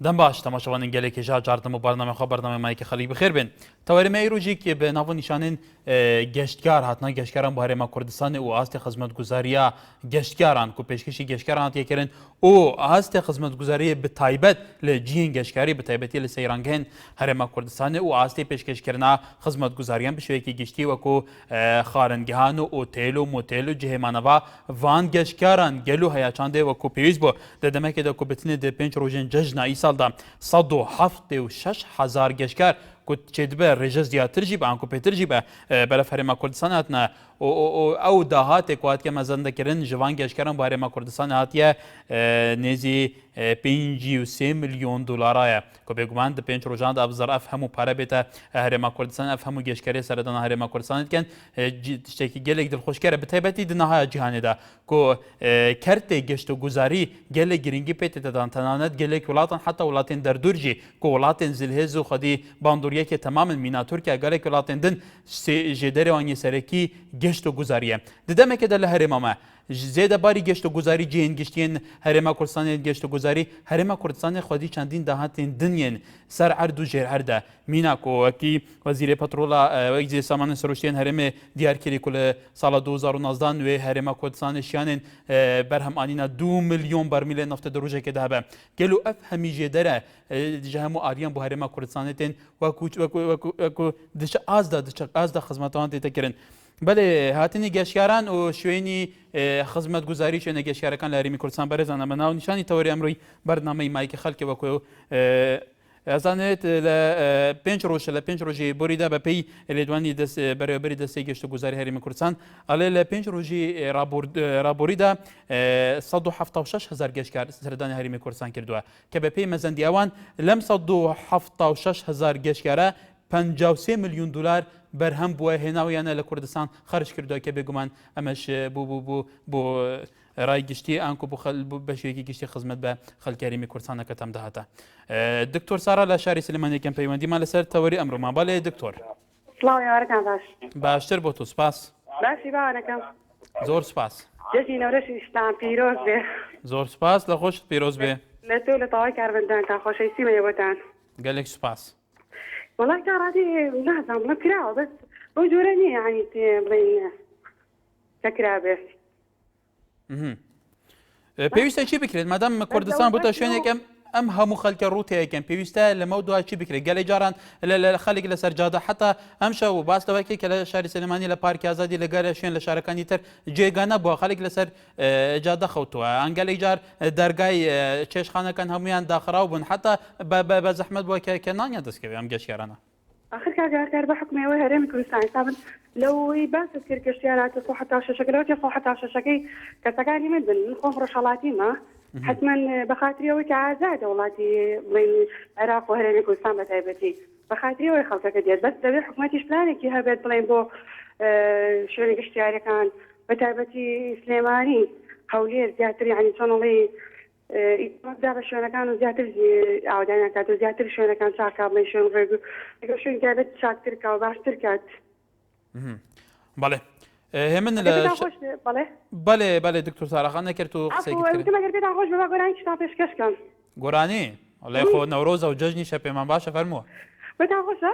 دەم باش تەماشەوانین گەلێکیژا جاردم و بەرنامە خۆ بەرنامەمایکی خەڵی بخێر بن تەوەریمە ئیروژی بە ناو نیشانین گەشتکار هاتنە گەشتکاران بۆ هەرێما کوردستانی و ئاستی خزمەتگوزاریە گەشتکاران و پێشکەشی گەشتکاران تێکردن و ئاستی خزمەتگوزاریە بتایبەت لە جیهن گەشتکاری بتایبەتی لە سەیرانگەهێن هەرێما کوردستانی و ئاستی پێشکەشکردنا خزمەتگوزاریان بە شوەیەکی گشتی وەکو خارنگەهان و ئۆتێل و مۆتێل و جهێمانەوە وان گەشتکاران گەل و هەیەچاندێ وەکو پێویست بۆ دەدەمەکێدا کو بتنێ دە پێنج ڕۆژێن جەژنا ئیساڵدا 176,000 گەشتکار چێ دبە ڕێژە زیاترژی بە ئەنکو پێترژی بە بەرە هەرێما کوردستان هاتنە ئەو داهاتێک واتکە مەزەندەکردن ژوان گەشتکاران بۆ هەرێما کوردستان هاتیە نێزی 5 ملیۆن دلارایە کە بێگومان دە پێنج ڕۆژاندا ئەفزەر ئەف هەموو پارە بێتە هەرێما کوردستان ئەف هەموو گەشتکاری سەردەنا هەرێما کوردستان بکەن شتێکی گەلێک دڵخۆشکارە بەتایبەتی دنەهایە جیهانێدا کۆ کەرتێک گەشت و گوزاری گەلێک گرنگی پێتێتدان تەنانەت گەلێک وڵاتان حتا وڵاتێن دەردورجی کۆ وڵاتێن زلهێز و خەدی باندوریەکی تەمامن مینا تورکیا گەلێک وڵاتێن دن ژێدەرێوانی سەرەکی گەشت و گوزاریە ددەمێکێدا لە هەرێمەمە زێدە باری گەشت و گوزاری جێن گشتین هەرێما کوردستانی گەشت و گوزاری هەرێما کوردستانی خودی چەندین داهاتین دنیێن سەر عرد و ژێر هەردە مینا کۆوەکی وەزیرێ پەترۆڵا وەیزی سامانە سەرۆشتیان هەرێمێ دیارکردی کو لە ساڵە 2019 نوێ هەرێما کوردستانی شیانên بەرهەمانینە 2 ملیۆن بەرمیلە نەفتە دەڕۆژێکێدا هەبە گەل و ئەف هەمی ژێدەرە ji hemû ariyan bu herêma Kurdistanê tên wekû diçe azda xizmetan tê tekirin. Belê hatinî geşkaran û şwênî xizmetguzarî şwêne geşkarekan li Herêmî Kurdistan berêzan me nav nîşanî tewerî emroî bernameyê mayîkê xelkê wekû ezanêt li pênc roj li pênc rojê borî de be pey lêdwanî berêberî destê geşt û guzarî Herêmî Kurdistan alê li pênc rojî raborî de 176,000 geşkar serdanê Herêmî Kurdistan kردووە کە بە پێی مەزەندیاوان لەم 176,000 گەشکارە 53 ملیۆن دلار بەرهەم بووە هێناویانە لە کوردستان خەرج کردووە کە بێگومان ئەمەش بۆ ڕای گشتی ئەنکو بەشێکی گشتی خزمەت بە خەڵکی هەرێمی کوردستانەکە تەم داهاتە دکتۆر سارا لە شاری سلێمانیەکەم پەیوەندیمان لەسەر تەوەری ئەمڕۆمان بەڵێ دکتۆر باشتر بۆ تۆ سپاس باشی باوەکەم زۆر سپاس جەژی نەورەشی شتان پیرۆز بێ زۆر سپاس لە خۆشت پیرۆز بێ لە تۆ لە تەواوی کاربەندانتان خۆشەویستی مەیەوەتان گەلێک سپاس وڵای تا ڕادی نازانم بڵە کراوە بەس بۆ جۆرە نییە یعنی بڵێن کەکرا بێ پێویستە چی بکرێت مادام کوردستان بووتە شوێنێکم ئەم هەموو خەلکە ڕوتەیەکەم پێویستە لەمە دوای چی بکرێت گەلێ جاران لە خەڵێک لەسەر جادە حتا ئەم شەو باس لەوەکی کە لە شاری سلێمانی لە پارکی ئازادی لەگەلە شوێن لە شارەکانی تر جێگانە بووە خەڵێک لەسەر جادە خەوتووە ئەنگەلێک جار دەرگای چێشخانەکان هەمویان داخراو بوون حتا بە زەحمەت بووە کە نانیان دەستکەوێ ئەم گەشتیارانە آخر کارگار بە حکومەوەی هەرێمی کوردستان سابن لەوەی باست کرد گەشتیاراتە خۆ حتا شەشەکەی خۆ حتا شەشەکەی کەسەکانی من بن خۆم ڕۆژهەڵاتیمە حتما بەخاتریەوەی کە ئازادە وڵاتی بڵێن عێراق و هەرێمی کوردستان بەتایبەتی بەخاتریەوەی خەڵکەکە دێت بەس دەبێت حکوومەتیش پلانێکی هەبێت بڵێن بۆ شوێنی گەشتیارەکان بەتایبەتی سلێمانی هەولێر زیاتر یعنی چۆنڵی ئیدا بە شوێنەکان و زیاتر ئاودانیان کات و زیاتر شوێنەکان چاکا بڵێن شوێن ڕێگ و شوێن کابێت چاکتر کا و باشتر کات بەڵێ هێمن بەڵێ دکتۆر ساراخان نەکرد و قسەگەر پێتان خۆش بە گۆرانی شتا پێشکەشکەم گۆرانی ئەڵێ خۆ نەورۆزە و جەژنی شە پێمان باشە فەرمووە پێتان خۆشە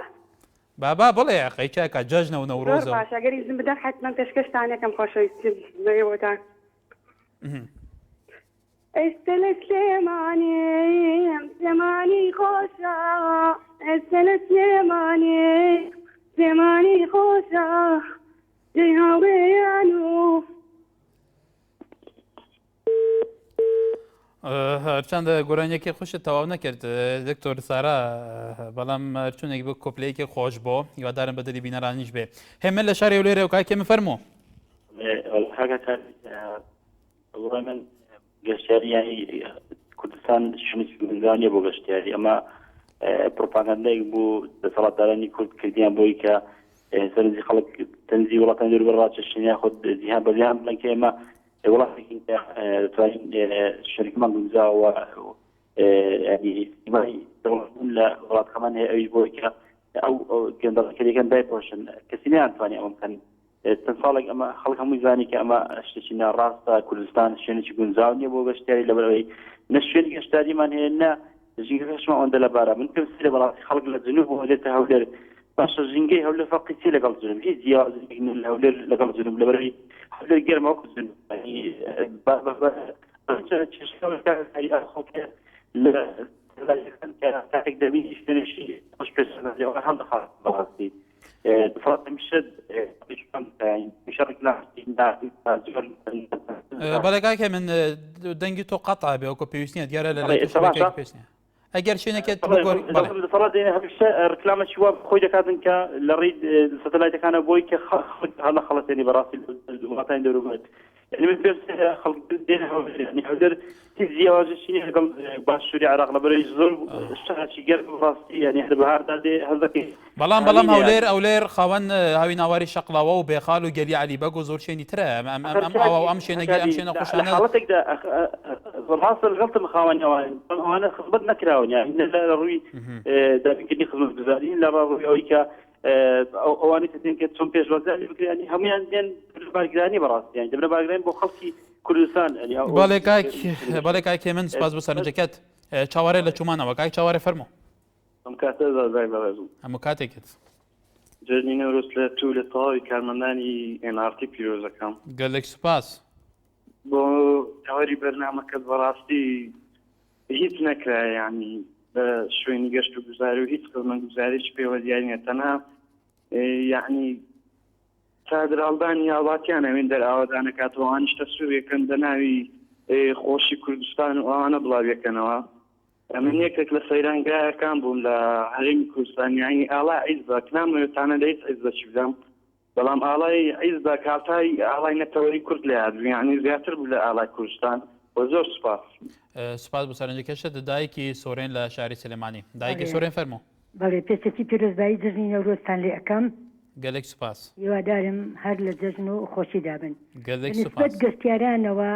بابا بڵێ قەیچاکە جەژنە و نەورۆزە باشە گەری زم بدەن حتمما پێشکەشتانەکەم خۆشەویستی بەیەوەتان ئێستا لە سلێمانی خۆشە ئێستا لە سلێمانی خۆشە هاوڕێیان و هەرچەندە گۆرانیەکی خۆشت تەواو نەکرد دکتۆر سارا بەڵام چونێک بۆ کۆپلەیەکی خۆش بۆ هیوادارم بە دەری بینەرانیش بێ هێمن لە شاری لێرە و کاکێ فەرموو من گەشتیاری ینی کوردستان شوێنی گونجانیە بۆ گەشتیاری ئەمە پرۆپاگاندایەک بوو دەسەڵاتدارانی کورد کردیان بۆی کە سەرنجی خەڵک تەنزی وڵاتان دەور بەڕاکێشتنیان خۆ زیهان بەزیان بڵێن کە ئێمە وڵاتێکی دەتوانین شەریکمان گونجاوە دەوڵەتبوون لە وڵاتەکەمان هەیە ئەویش بۆی کە ئەو گەندەڵەکەریەکان دایپۆشن کەسی نەیانتوانێ ئەوە بکەن چەند ساڵێک ئەمە خەڵک هەمووی زانی کە ئەمە شتێکی ناڕاستە کوردستان شوێنێکی گونجاو نییە بۆ گەشتیاری لەبەرەوەی نە شوێنی گەشتاریمان هەیە نە ژینگەکەشمان ئەوەندە لەبارە من پێویست لە بەڵاستی خەڵک لە جنوب و دێتە هەولێر باشە ژینگەی هەولێر فەرقی چی لەگەڵ جنوب هیچ جیاوازێکی لە هەولێر لەگەڵ جنوب لەبەرەوەی هەولێر گەرمە وەکو جنوب تاكيد دبي يشتري شيء مش بس أنا هذا خلاص بغاستي فرق مشد مشارك لا بەڵێگاکە من دەنگی تۆ قەتع بێ وەکو پێویستنیە دیارە لە شەبەکەی پێویستنیە ئەگەر شوێنێکێت رکلامە شواب خۆی دەکاتن کە لە ڕێی سەتەلایتەکانە بۆی کە هەڵە خەڵەتێنی بەڕاستی وڵاتانی دەوروبێت يعني من بس خلق دينها يعني حضر تزياج شيء قبل باشوري عراق لبري زول اشتغل شيء قرب راسي يعني احنا بهار هذا كي بەڵام هەولێر خاوەن هاوی ناواری شەقڵاوە و بێخاڵ و گەلی علی بەگ و زۆر شوێنی ترە ئەم شوێنەگەی ئەم شوێنە خۆشانە حاڵەتێکدا الحاصل غلط مخاوەنی ئەوانە خزمەت نەکراون يعني لە ڕووی دابینکردنی خزمەتگوزاری لە ڕووی ئەوەی کە ئەوانی کە چۆن پێشوازاری بکرێنی هەمویان دێن بارگرانی بەڕاستی یانی دەبرە بارگرانی بۆ خەڵکی کوردستان بەڵێ کاکێ من سپاس بۆ سەرنجەکەت چاوەڕێ لە چومانەوە کاک چاوەڕێ فەرموو هەموو کاتێکت جێنی نەورۆز لە تو لە تەواوی کارمەندانی NRT پیرۆزەکەم گەلێک سوپاس بۆ تاوەری بەرنامەکەت بەڕاستی هیچ نەکرا یعنی بە شوێنی گەشت و گوزاری و هیچ خزمەتگوزاریش پێوە دیاری نیە تەنها یعنی چادرهەڵدانی هاوڵاتیان ئەوێن دەرئاوادانەکاتەوە ئەوانیش تەسوورێکەن بە ناوی خۆشی کوردستان و ئەوانە بڵاویەکەنەوە من یەکێک لە سەیرانگایەکان بووم لە هەرێمی کوردستان یعنی ئاڵای عیز بە نامەوێتانە لە هیچ عیز بەچی بدەم بەڵام ئاڵای عیز بە کاتای ئاڵای نەتەوەری کورد لە یاد یعنی زیاتر بوو لە ئاڵای کوردستان و زۆر سوپاس سوپاس بۆ سەرنجەکەشت دایکی سۆرێن لە شاری سلێمانی دایکی سۆرێن فەرموو بەڵێ پێچەکی پیرۆزبایی جژنی نەورۆزتان لێ ئەەکەم گەلێک سوپاس هیوادارم هەر لە جەژن و خۆشی دابن گەلێک نسبەت گەشتیارانەوە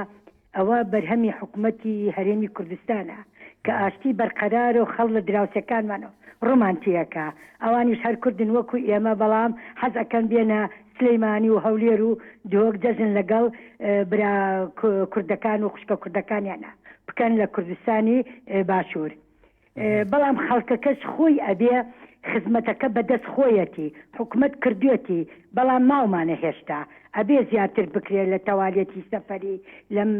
ئەوە بەرهەمی حکوومەتی هەرێمی کوردستانە کە ئاشتی بەرقەرار و خەڵ لە دراوسەکانمانەوە ڕۆمانتیەکە ئەوانیش هەر کوردن وەکو ئێمە بەڵام حەز ئەەکەن بێنە سلەیمانی و هەولێر و دۆک جەژن لەگەڵ برا کوردەکان و خوشکە کوردەکانیانە بکەن لە کوردستانی باشوور بەڵام خەڵکەکەش خۆی ئەبێ خزمەتەکە بەدەست خۆیەتی حکوومەت کردوێتی بەڵام ماومانە هێشتا ئەبێ زیاتر بکرێت لە تەوالیەتی سەفەری لەم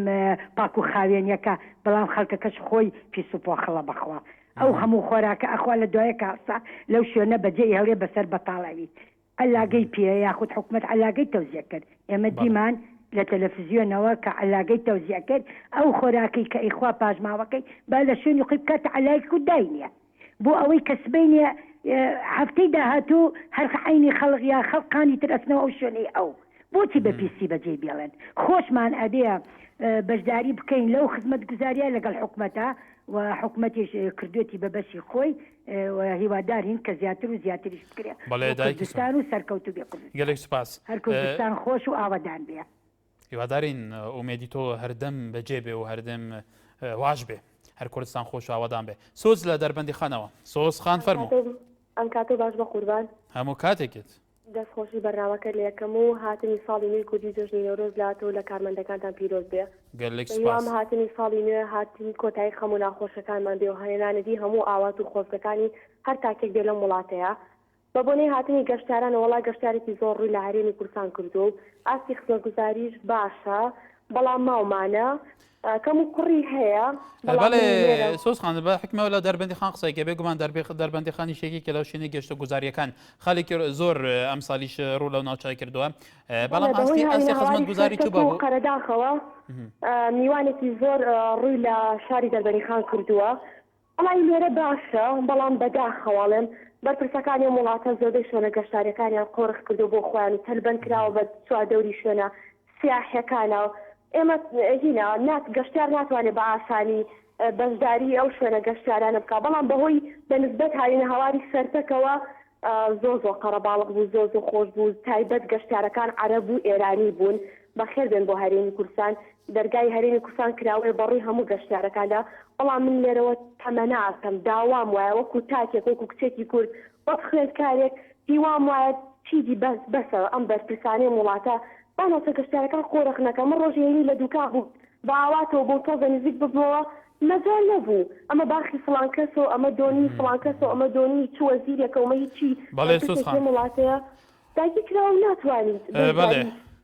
پاک و خاوێنیەکە بەڵام خەڵکەکەش خۆی پیس و پۆخەڵە بەخوا ئەو هەموو خۆراکە ئەخوا لە دوایە کاسا لەو شوێنە بەجێی هەورێ بەسەر بەتاڵەوی ئەلاگەی پێ یاخود حکوومەت ئەلاگەی تەوزیە کرد ئێمە دیمان لە تەلەڤیزیۆنەوە کە ئەلاگەی تەوزیە کرد ئەو خۆراکی کە ئیخوا پاژماوەکەی با لە شوێنی خۆی بکات ئەلایک و داینە بۆ ئەوەی کەسبینە هەفتەی داهاتوو هەر عینی خەڵق یا خەڵقانی تر ئەچنەوە ئەو شوێنەی ئەو بۆچی بە پیسی بەجێ بێڵێن خۆشمان ئەبێ بەشداری بکەین لەو خزمەت گوزاریە لەگەڵ حکوومەتە و حکوومەتیش کردوێتی بە بەشی خۆی هیوادارین کە زیاتر و زیاتریش بکرێت کوردستان و سەرکەوتو بێ گەلێک سوپاس هەر کوردستان خۆش و ئاوادان بێ هیوادارین ئومێدی تۆ هەردەم بەجێ بێ و هەردەم واش بێ هەر کوردستان خۆش و ئاوادان بێ سۆز لە دەربەندی خانەوە سۆز خان فەرموو ئەم کاتۆ باش بە قوربان هەموو کاتێکت دەستخۆشی بەرنامەکە لە یەکەم و هاتنی ساڵی نوێی کوردی جژنی نەورۆز لاتەوە لە کارمەندەکانتان پیرۆز بێ وام هاتنی ساڵی نوێ هاتنی کۆتایی خەموو ناخۆشەکانمان بێ و هەیەنانەدی هەموو ئاوات و خۆزگەکانی هەر تاکێک بێ لەم وڵاتەیە بە بۆنەی هاتنی گەشتیاران وڵای گەشتارێکی زۆر ڕووی لە هەرێمی کوردستان کردو و ئاستی خزمەتگوزاریش باشە بەڵام ماومانە کەم و کوڕی هەیە بەڵێ سۆزخان بە حکمەوە لە دەربەندی خان قسەیکە بێگومان دەربەندی خانی شێکی کە لەو شوێنی گەشتە گوزاریەکان خەڵێکی زۆر ئەم ساڵیش ڕوو لەو ناوچای کردووە بەڵام ئاستی خزمەتگوزاری تو بە قەرەداخەوە میوانێکی زۆر ڕووی لە شاری دەربەندی خان کردووە وڵای لێرە باشە بەڵام بەداخەواڵێن بەرپرسەکانی وڵاتە زۆربەی شوێنە گەشتاریەکانیان قۆڕخ کردو بۆ خۆیان و تەلبەند کراوە بە چوادەوری شوێنە سیاحیەکانە ئێمە هینە گەشتیار ناتوانێت بە ئاسانی بەشداری ئەو شوێنە گەشتیارانە بکە بەڵام بەهۆی بەنسبەت هاوینە هەواری سەرتەکەوە زۆر قەرەباڵغ بوو زۆر خۆش بوو تایبەت گەشتیارەکان عەرەب و ئێرانی بوون بەخێر بێن بۆ هەرێمی کوردستان دەرگای هەرێمی کوردستان کراوێ بەڕووی هەموو گەشتیارەکاندا بەڵام من لێرەوە تەمەنە ئاکەم داوام وایە وەکو تاکێک وەکو کچێکی کورد وەک خوێندکارێک هیوام وایە چیزی بەسەوە ئەم بەرپرسانەی وڵاتە بانەوسە گەشتیارەکان قۆڕخ نەکەم من ڕۆژێنی لە دووکان بوو بە ئاواتەوە بۆ تۆزە نزیک ببنەوە مەجال نەبوو ئەمە باخی فڵان کەسەوە ئەمە دۆنی فڵان کەسەوە ئەمە دۆنی چ وەزیرێکە ئەمە هیچی بەڵێ سوسخان وڵاتەیە داگیر کراوە ناتوانیت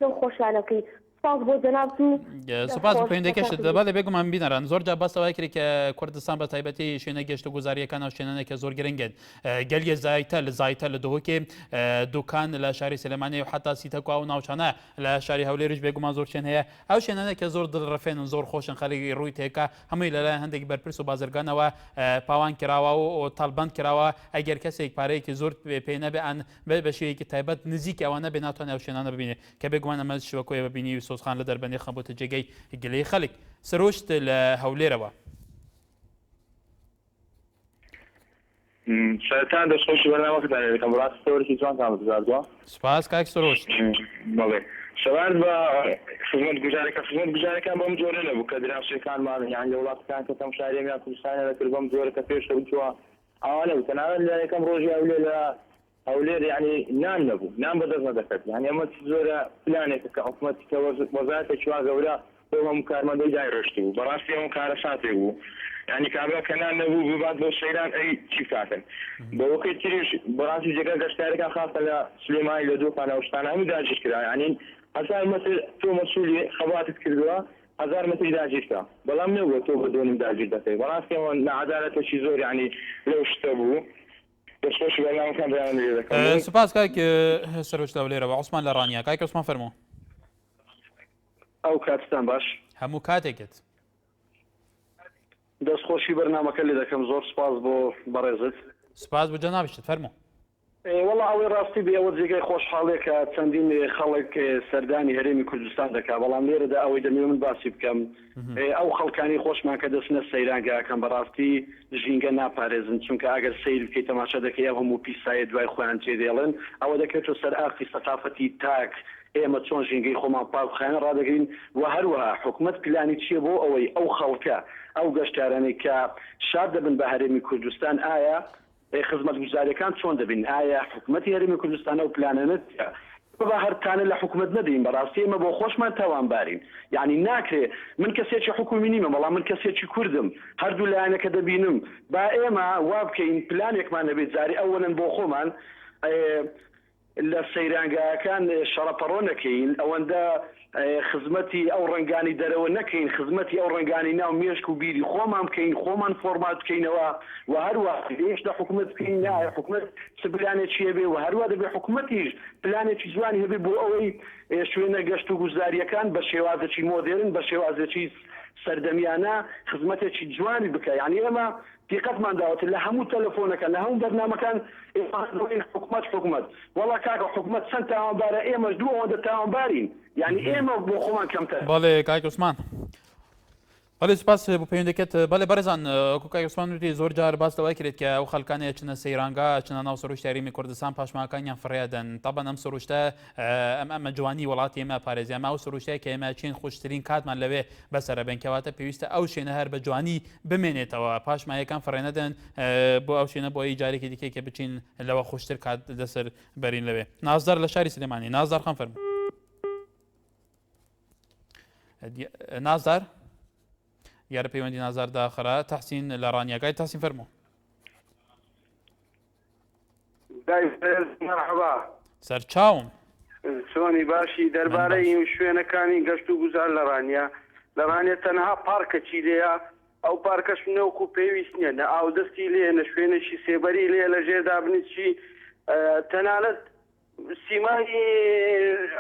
لەو خۆشانەکەی سپاس بۆ جەنابتون سوپاس بۆ پەیوەندیەکەشت بەڵێ بێگومان بینەران زۆر جا بەسەوەی کرد کە کوردستان بە تایبەتی شوێنە گەشت و گوزاریەکان و شوێنانێکە زۆر گرنگن گەلیە زایتە لە دهۆکێ دوکان لە شاری سلێمانی و حتا سیتەکو و ناوچانە لە شاری هەولێریش بێگومان زۆر شوێن هەیە ئەو شوێنانێکە زۆر دڵڕفێن و زۆر خۆشن خەڵکی ڕووی تێکە هەمووی لەلایەن هەندێک بەرپرس و بازرگانەوە پاوان کراوە و تاڵبند کراوە ئەگەر کەسێک پارەیەکی زۆر پێ نەبێ ئەن بە شێوەیەکی تایبەت نزیک ئەوانە بێ ناتوانێت ئەو شوێنانە ببینێت کە بێگومان ئەمە شوەکۆی ببینی سۆزخان لە دەربەندی خەبوتە جێگەی گلەی خەڵک سروشت لە هەولێرەوە شایەتان دەستخۆشی بەرنامەکەتان دەکەم ڕاستی تەوەرێکی جوانتان بگزاردووە سپاس کاک سروشت بەڵێ شەوار بە خزمەت گوزارەکان بەم جۆرە نەبوو کە دراوسێکانمان یان لە وڵاتەکان کە تەماشاریان یان کوردستانە دەکرد بەم جۆرە کە پێشتە بچووە ئەوانە بوو تەنانەت لە یەکەم ڕۆژی هەولێر یعنی نان نەبوو نان بەدەست نەدەکرد یعنی ئەمە زۆرە پلانێکە کە حکوومەتی کە وەزارەتێکی وا گەورە بۆ هەموو کارمەندەی دایڕۆشتی بوو بەڕاستی ئەوە کارە ساتێک بوو یعنی کابرا کە نان نەبوو ببات بۆ سەیران ئەی چی کاتن بە وەکەی تریش بەڕاستی جێگە گەشتارەکان خاصە لە سلێمانی لە دوو خانەوەشتانە هەموو داگیر کرا یعنی 1000 مەتر تۆ مەسئولی خەباتت کردووە 1000 مەتری داگیرکە بەڵام نەبووە تۆ بە دۆنم داگیر دەکەی بەڕاستی ئەوە نەعەدالەتێکی زۆر یعنی لەو شتە بوو دەستخۆشی بەرنامەکان بەیان لێ دەکەم سپاس کاک سروشت لەولێرەوە عوسمان لە ڕانیا کاک عوسمان فەرموو ئەو کاتتان باش هەموو کاتێکت دەستخۆشی بەرنامەکە لێ دەکەم زۆر سپاس بۆ بەڕێزت سپاس بۆ جەنابشت فەرموو وەڵا ئەوەی ڕاستی بێ ئەوە جێگەی خۆشحاڵێکە چەندین خەڵک سەردانی هەرێمی کوردستان دەکا بەڵام لێرەدا ئەوەی دەمێ من باسی بکەم ئەو خەڵکانی خۆشمان کە دەستنە سەیرانگاکەم بەڕاستی ژینگە ناپارێزن چونکە ئەگەر سیر بکەیت تەماشا دەکەی ئەو هەموو پیسایە دوای خۆیان تێدێڵن ئەوە دەکرێتەوە سەر ئاخی سەقافەتی تاک ئێمە چۆن ژینگەی خۆمان پاکخانە ڕادەگرین و هەروەها حکوومەت پلانی چییە بۆ ئەوەی ئەو خەڵکە ئەو گەشتارانەی کە شاد دەبن بە هەرێمی کوردستان ئایا خزمەت گوزاریەکان چۆن دەبین ئایا حکوومەتی هەرێمی کوردستان ئەو پلانەنت بە هەرتانە لە حکوومەت نەدەین بەڕاستی ئێمە بۆ خۆشمان تاوانبارین یعنی ناکرێ من کەسێکی حکومی نیمە بەڵام من کەسێکی کوردم هەردوو لایەنەکە دەبینم با ئێمە وا بکەین پلانێکمان نەبێت جاری ئەوەن بۆ خۆمان لە سەیرانگاکان شەڕەپەڕۆ نەکەین ئەوەندە خزمەتی ئەو ڕنگانی دەرەوە نەکەین خزمەتی ئەو ڕنگانی ناو مێشک و بیری خۆمان بکەین خۆمان فۆرمات بکەینەوە و هەروە هێشتا حکوومەت بکەین نایە حکوومەت چ پلانێکی هەبێ و هەروە دەبێ حکوومەتیش پلانێکی جوانی هەبێ بۆ ئەوەی شوێنە گەشت و گوزاریەکان بە شێوازێکی مۆدێرن بە شێوازێکی سەردەمیانە خزمەتێکی جوانی بکە یعنی ئێمە دیقەتمان داوەتە لە هەموو تەلەفۆنەکان لە هەموو بەرنامەکان حکوومەت وەڵا کاکە حکوومەت چەند تاوانبارە ئێمەش دوو ئەوەندە تاوانبارین یعنی ئێمە بۆ خۆمان کەمتر بەڵێ کاک عوسمان بەڵێ سپاس بۆ پەیوەندەکەت بەڵێ بەڕێزان وەکو کاک عوسمان وتی زۆر جار باس لەوەی کرێت کە ئەو خەڵکانەیە چنە سەیرانگا چنە ناو سروشتی هەرێمی کوردستان پاشماکانیان فڕێدەن تەبەن ئەم سروشتە ئەمە جوانی وڵاتی ئێمە پارێزی ئەمە ئەو سروشتەیە کە ئێمە چین خۆشترین کاتمان لەوێ بەسەرە بنکەواتە پێویستە ئەو شوێنە هەر بە جوانی بمێنێتەوە پاشمایەکان فڕێنەدەن بۆ ئەو شوێنە بۆ ئەی جارێکی دیکەی کە بچین لەوە خۆشتر کات دەسەر بەرین لەوێ نازدار لە شاری سلێمانی نازدار خان فەرموو نازدار یارە پەیوەندی نازار داخرا تەحسین لە ڕانیەکەی تەحسین فەرموو مرحبا سەرچاوم چۆنی باشی دەربارەی شوێنەکانی گەشت و گوزار لە ڕانیا تەنها پارکەچی لێە ئەو پارکەش نەوەکو پێویست نییە نە ئاودەستی لێ نە شوێنێکی سێبەری لێ لە ژێردا بنیچی تەنانەت سیمای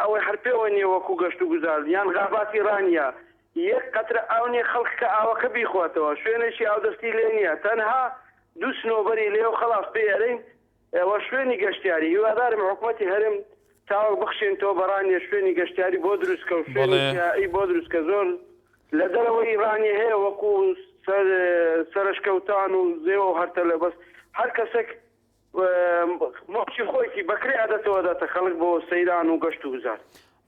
ئەوەی هەر پێوە نیە وەکو گەشت و گوزار یان غاباتی ڕانیا یەک قەترە ئاونێ خەڵکە ئاوەکە بیخواتەوە شوێنێکی ئاودەستی لێ نییە تەنها دوو سنۆبەری لێ و خەلاص پێێرین ئەوە شوێنی گەشتیاری هیوادارم حکوومەتی هەرم تاوە بخشێنەوە بەڕانیە شوێنی گەشتیاری بۆ دروستکە و شوێنی بۆ دروستکە زۆر لە دەرەوەی ڕانی هەیە وەکو سەرشکەوتان و زێوە و هەرتە لە بەس هەر کەسێک مۆچی خۆیکی بەکرێ عادەتەوە دەتە خەڵک بۆ سەیران و گەشت و گوزار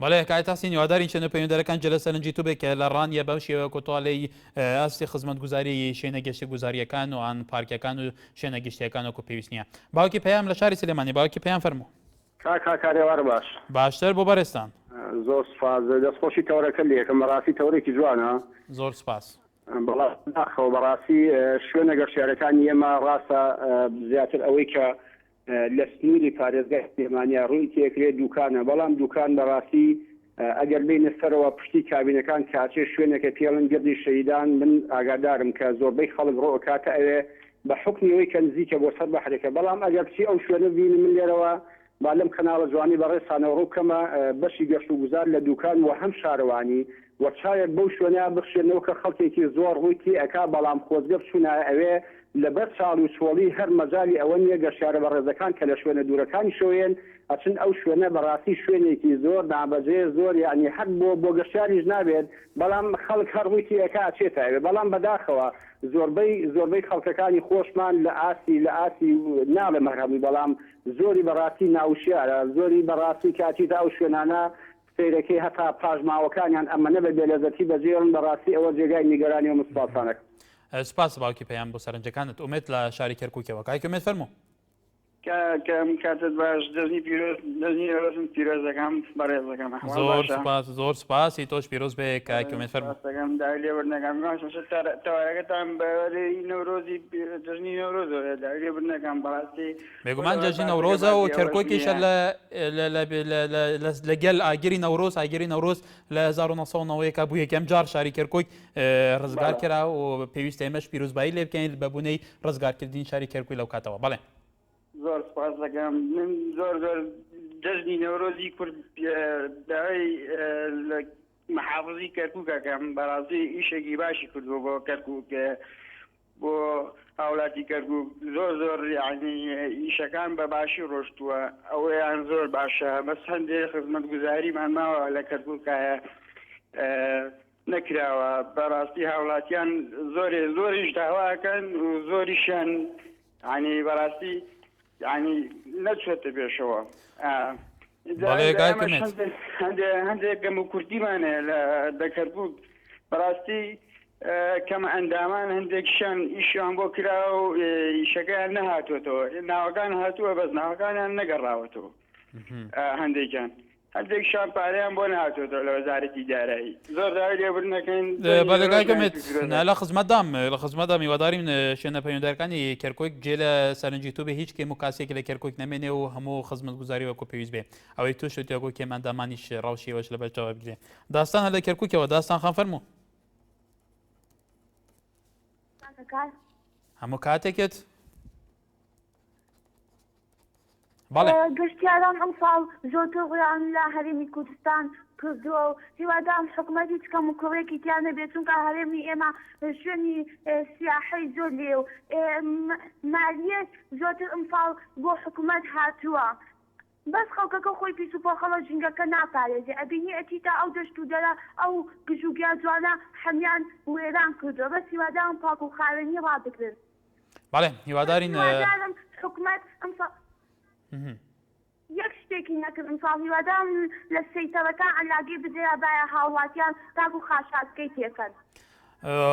بەڵێ کای تاسین هیوادارین چەندە پەیوەندەرەکان جلە سەرنجی تو بێت کە لە ڕانیە بەو شێوە کۆتواڵەی ئاستی خزمەتگوزاری شوێنە گەشتی گوزاریەکان و ئان پارکەکان و شوێنە گەشتیەکان وەکو پێویست نییە باوکی پەیام لە شاری سلێمانی باوکی پەیام فەرموو کارێوار باش باشتر بۆ بەڕێستان زۆر سپاس دەستخۆشی تەورەکە لێکم بەڕاستی تەورێکی جوانە زۆر سپاس بەڵاخەوە بەڕاستی شوێنە گەشتیارەکانی ئێمە ڕاستە زیاتر ئەوەی کە لە سنووری پارێزگای سلێمانیا ڕووی تێکرێت دوکانە بەڵام دوکان بەڕاستی ئەگەر بینە سەرەوە پشتی کابینەکان کاچێ شوێنێکە پێڵن گردی شەیدان من ئاگادارم کە زۆربەی خەڵک ڕۆ کاتە ئەوێ بە حکمی ئەوەی کە نزیکە بۆ سەر بەحرێکە بەڵام ئەگەر چی ئەو شوێنە بینی من لێرەوە با لەم کەناڵە جوانی بەڕێسانەوە ڕووکەمە بەشی گەشت و گوزار لە دوکان و هەم شارەوانی وەچایەک بەو شوێنە بخشێنەوە کە خەڵکێکی زۆر ڕوویکی ئەکا بەڵام خۆزگە بچوونایە ئەوێ لەبەر چاڵ و چۆڵی هەر مەجای ئەوە نیە گەشتیارە بەڕێزەکان کە لە شوێنە دوورەکانی شۆیان ئەچن ئەو شوێنە بەڕاستی شوێنێکی زۆر نابەجێ زۆر یعنی هەر بۆ گەشتیاریش نابێت بەڵام خەڵک هەر ڕوویکی ئەکا ئەچێتەوێ بەڵام بەداخەوە زۆربەی خەڵکەکانی خۆشمان لە ئاسی ناڵێ مەرهەبووی بەڵام زۆری بەڕاستی ناوشیارە زۆری بەڕاستی کاتیدا ئەو شوێنانە سیرەکەی هەتا پاژماوەکانیان ئەمەنە بە بێلەزەتی بەجێڕن بەڕاستی ئەوە جێگای نیگەرانی و مستاسانەکە. سپاس باوکی پەیام بۆ سەرنجەکانت ئومێد لە شاری کەرکووکەوە کاک ئومێد فەرموو. کەم کاتت باش دەستنی پیرۆزم پیرۆزەکەم بەڕێزەکەم زۆر سپاسی تۆش پیرۆز بێ کاک ئومێد فەرموو. دای لێبوردنەکەم تەوارەکەتان بەوەی نەورۆزی نەورۆز دای لێبوردنەکەم بەڕاستی بێگومان جەژنی نەورۆزە و کەرکۆکیشە لەگەل ئاگری نەورۆز ئاگری نەورۆز لە 1990ەوەیەکە بوو یەکەم جار شاری کەرکۆک ڕزگار کرا و پێویستە ئێمەش پیرۆزبایی لێ بکەین بەبوونەی ڕزگارکردنی شاری کەرکووی لەو کاتەوە. بەڵێ زۆر سپاس دەکەم من زۆر جەژنی نەورۆزی کورد داوای محافظی کەرکووکەکەم بەڕاستی ئیشێکی باشی کردووە بۆ کەرکووک بۆ هاوڵاتی کەرکووک زۆر یعنی ئیشەکان بە باشی ڕۆشتووە ئەوەیان زۆر باشە بەس هەندێک خزمەتگوزاریمان ماوە لە کەرکووکایە نەکراوە بەڕاستی هاوڵاتیان زۆریش داواکەن و زۆریشیان ینی بەڕاستی ینی نەچێتە پێشەوە هەندێک گەم و کورتیمانێ لە دەکەربوو بەڕاستی کەمە ئەندامان هەندێکشان ئیشیان بۆ کرا و ئیشەکەیان نەهاتوێتەوە ناوەکان هاتووە بەس ناوەکانیان نەگەڕاوەتەوە هەندێکیان هەندێکشان پارەیان بۆ نهاتوێتەوە لە وەزارەتی دارایی زۆر داوای لێبوردنەکەین بەڵێگایکەمێت لە خزمەتدا میوادارین شوێنە پەیوەندیەکانی کەرکۆک جێ لە سەرنجی تو بێ هیچ کێم و کاسێکی لە کەرکۆک نەمێنێ و هەموو خزمەتگوزاری وەکو پێویست بێ ئەوەی توش تێگۆ کێماندامانیش ڕەوشیەوەش لە بەرچاوە بگرێ داستانە لە کەرکووکەوە داستان خان فەرموو هەموو کاتێکت گەشتیاران ئەم ساڵ زۆرتر ڕویان لە هەرێمی کوردستان کردووە و هیوادارم حکوومەتی چکەم و کوڕێکی تیانە بێت چونکە هەرێمی ئێمە شوێنی سیاحەی زۆر لێ و مالیەت زۆرتر ئەم ساڵ بۆ حکوومەت هاتووە بەس خەڵکەکە خۆی پیس و پۆخەڵە ژینگەکە ناپارێزێ ئەبینی ئەتیتا ئەو دەشت و دەرە ئەو گژوگیا جوانە هەمیان وێران کردووە بەس هیوادارم پاک و خاوێنی ڕابگرن بەڵێ هیوادارین حکوومەت ئەم یەک شتێکی نەکرد ئەمساڵ هیوادارم لە سەیتەرەکان ئەلاگەی بدرێ بایە هاوڵاتیان پاک و خاشاکەی تێکەن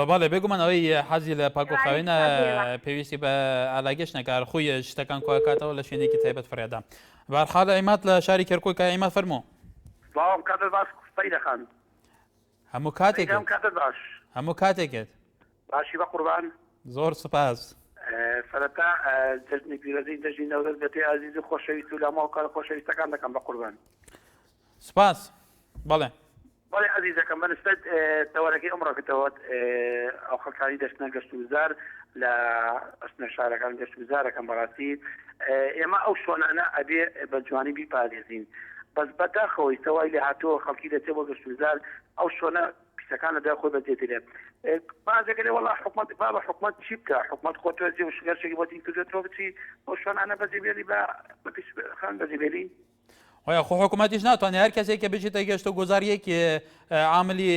بەڵێ بێگومان ئەوەی حەزی لە پاک و خاوێنە پێویستی بە ئالاگەش نەکار خۆی شتەکان کۆکاتەوە لە شوێنێکی تایبەت فڕێدا بەرحاڵ ئەیمات لە شاری کەرکۆک ئەیمات فەرموو باوام کاتت باش قسەی دەخەن هەموو کاتێکت کاتت باش هەموو کاتێکت باشی بە قوربان زۆر سپاس سەرەتا جەژنی پیرۆزی دەژنی نەورۆز بەتێ ئازیز و خۆشەویست و لە ماڵکار خۆشەویستەکان دەکەم بە قوربان سپاس بەڵێ بەڵێ عەزیزەکەم بەنسبەت تەوەرەکەی ئەمڕۆکەتەوە ئەو خەڵکانی دەچنە گەشت و گوزار لە ئەچنە شارەکان گەشت و گوزارەکەم بەڕاستی ئێمە ئەو شۆنانە ئەبێ بە جوانی بیپارێزین بەس بەداخەوەی سەوای لێ هاتووە خەڵکی دەچێت بۆ گەشت و گوزار ئەو شۆنە پیسەکان لەدا خۆی بەجێدرێت بعضێک لێ وەڵا حکومەت با بە حکومەت چی بکە حکومەت خۆ تۆزی و شگەرشێکی بۆ کردوێتەوە بچی ئەو شۆنانە بەجێبێری بە پیسەکان بەجێبێری وای خۆ حکوومەتیش ناتوانێت هەر کەسێک کە بچێتە گەشت و گۆزاریەکی عاملی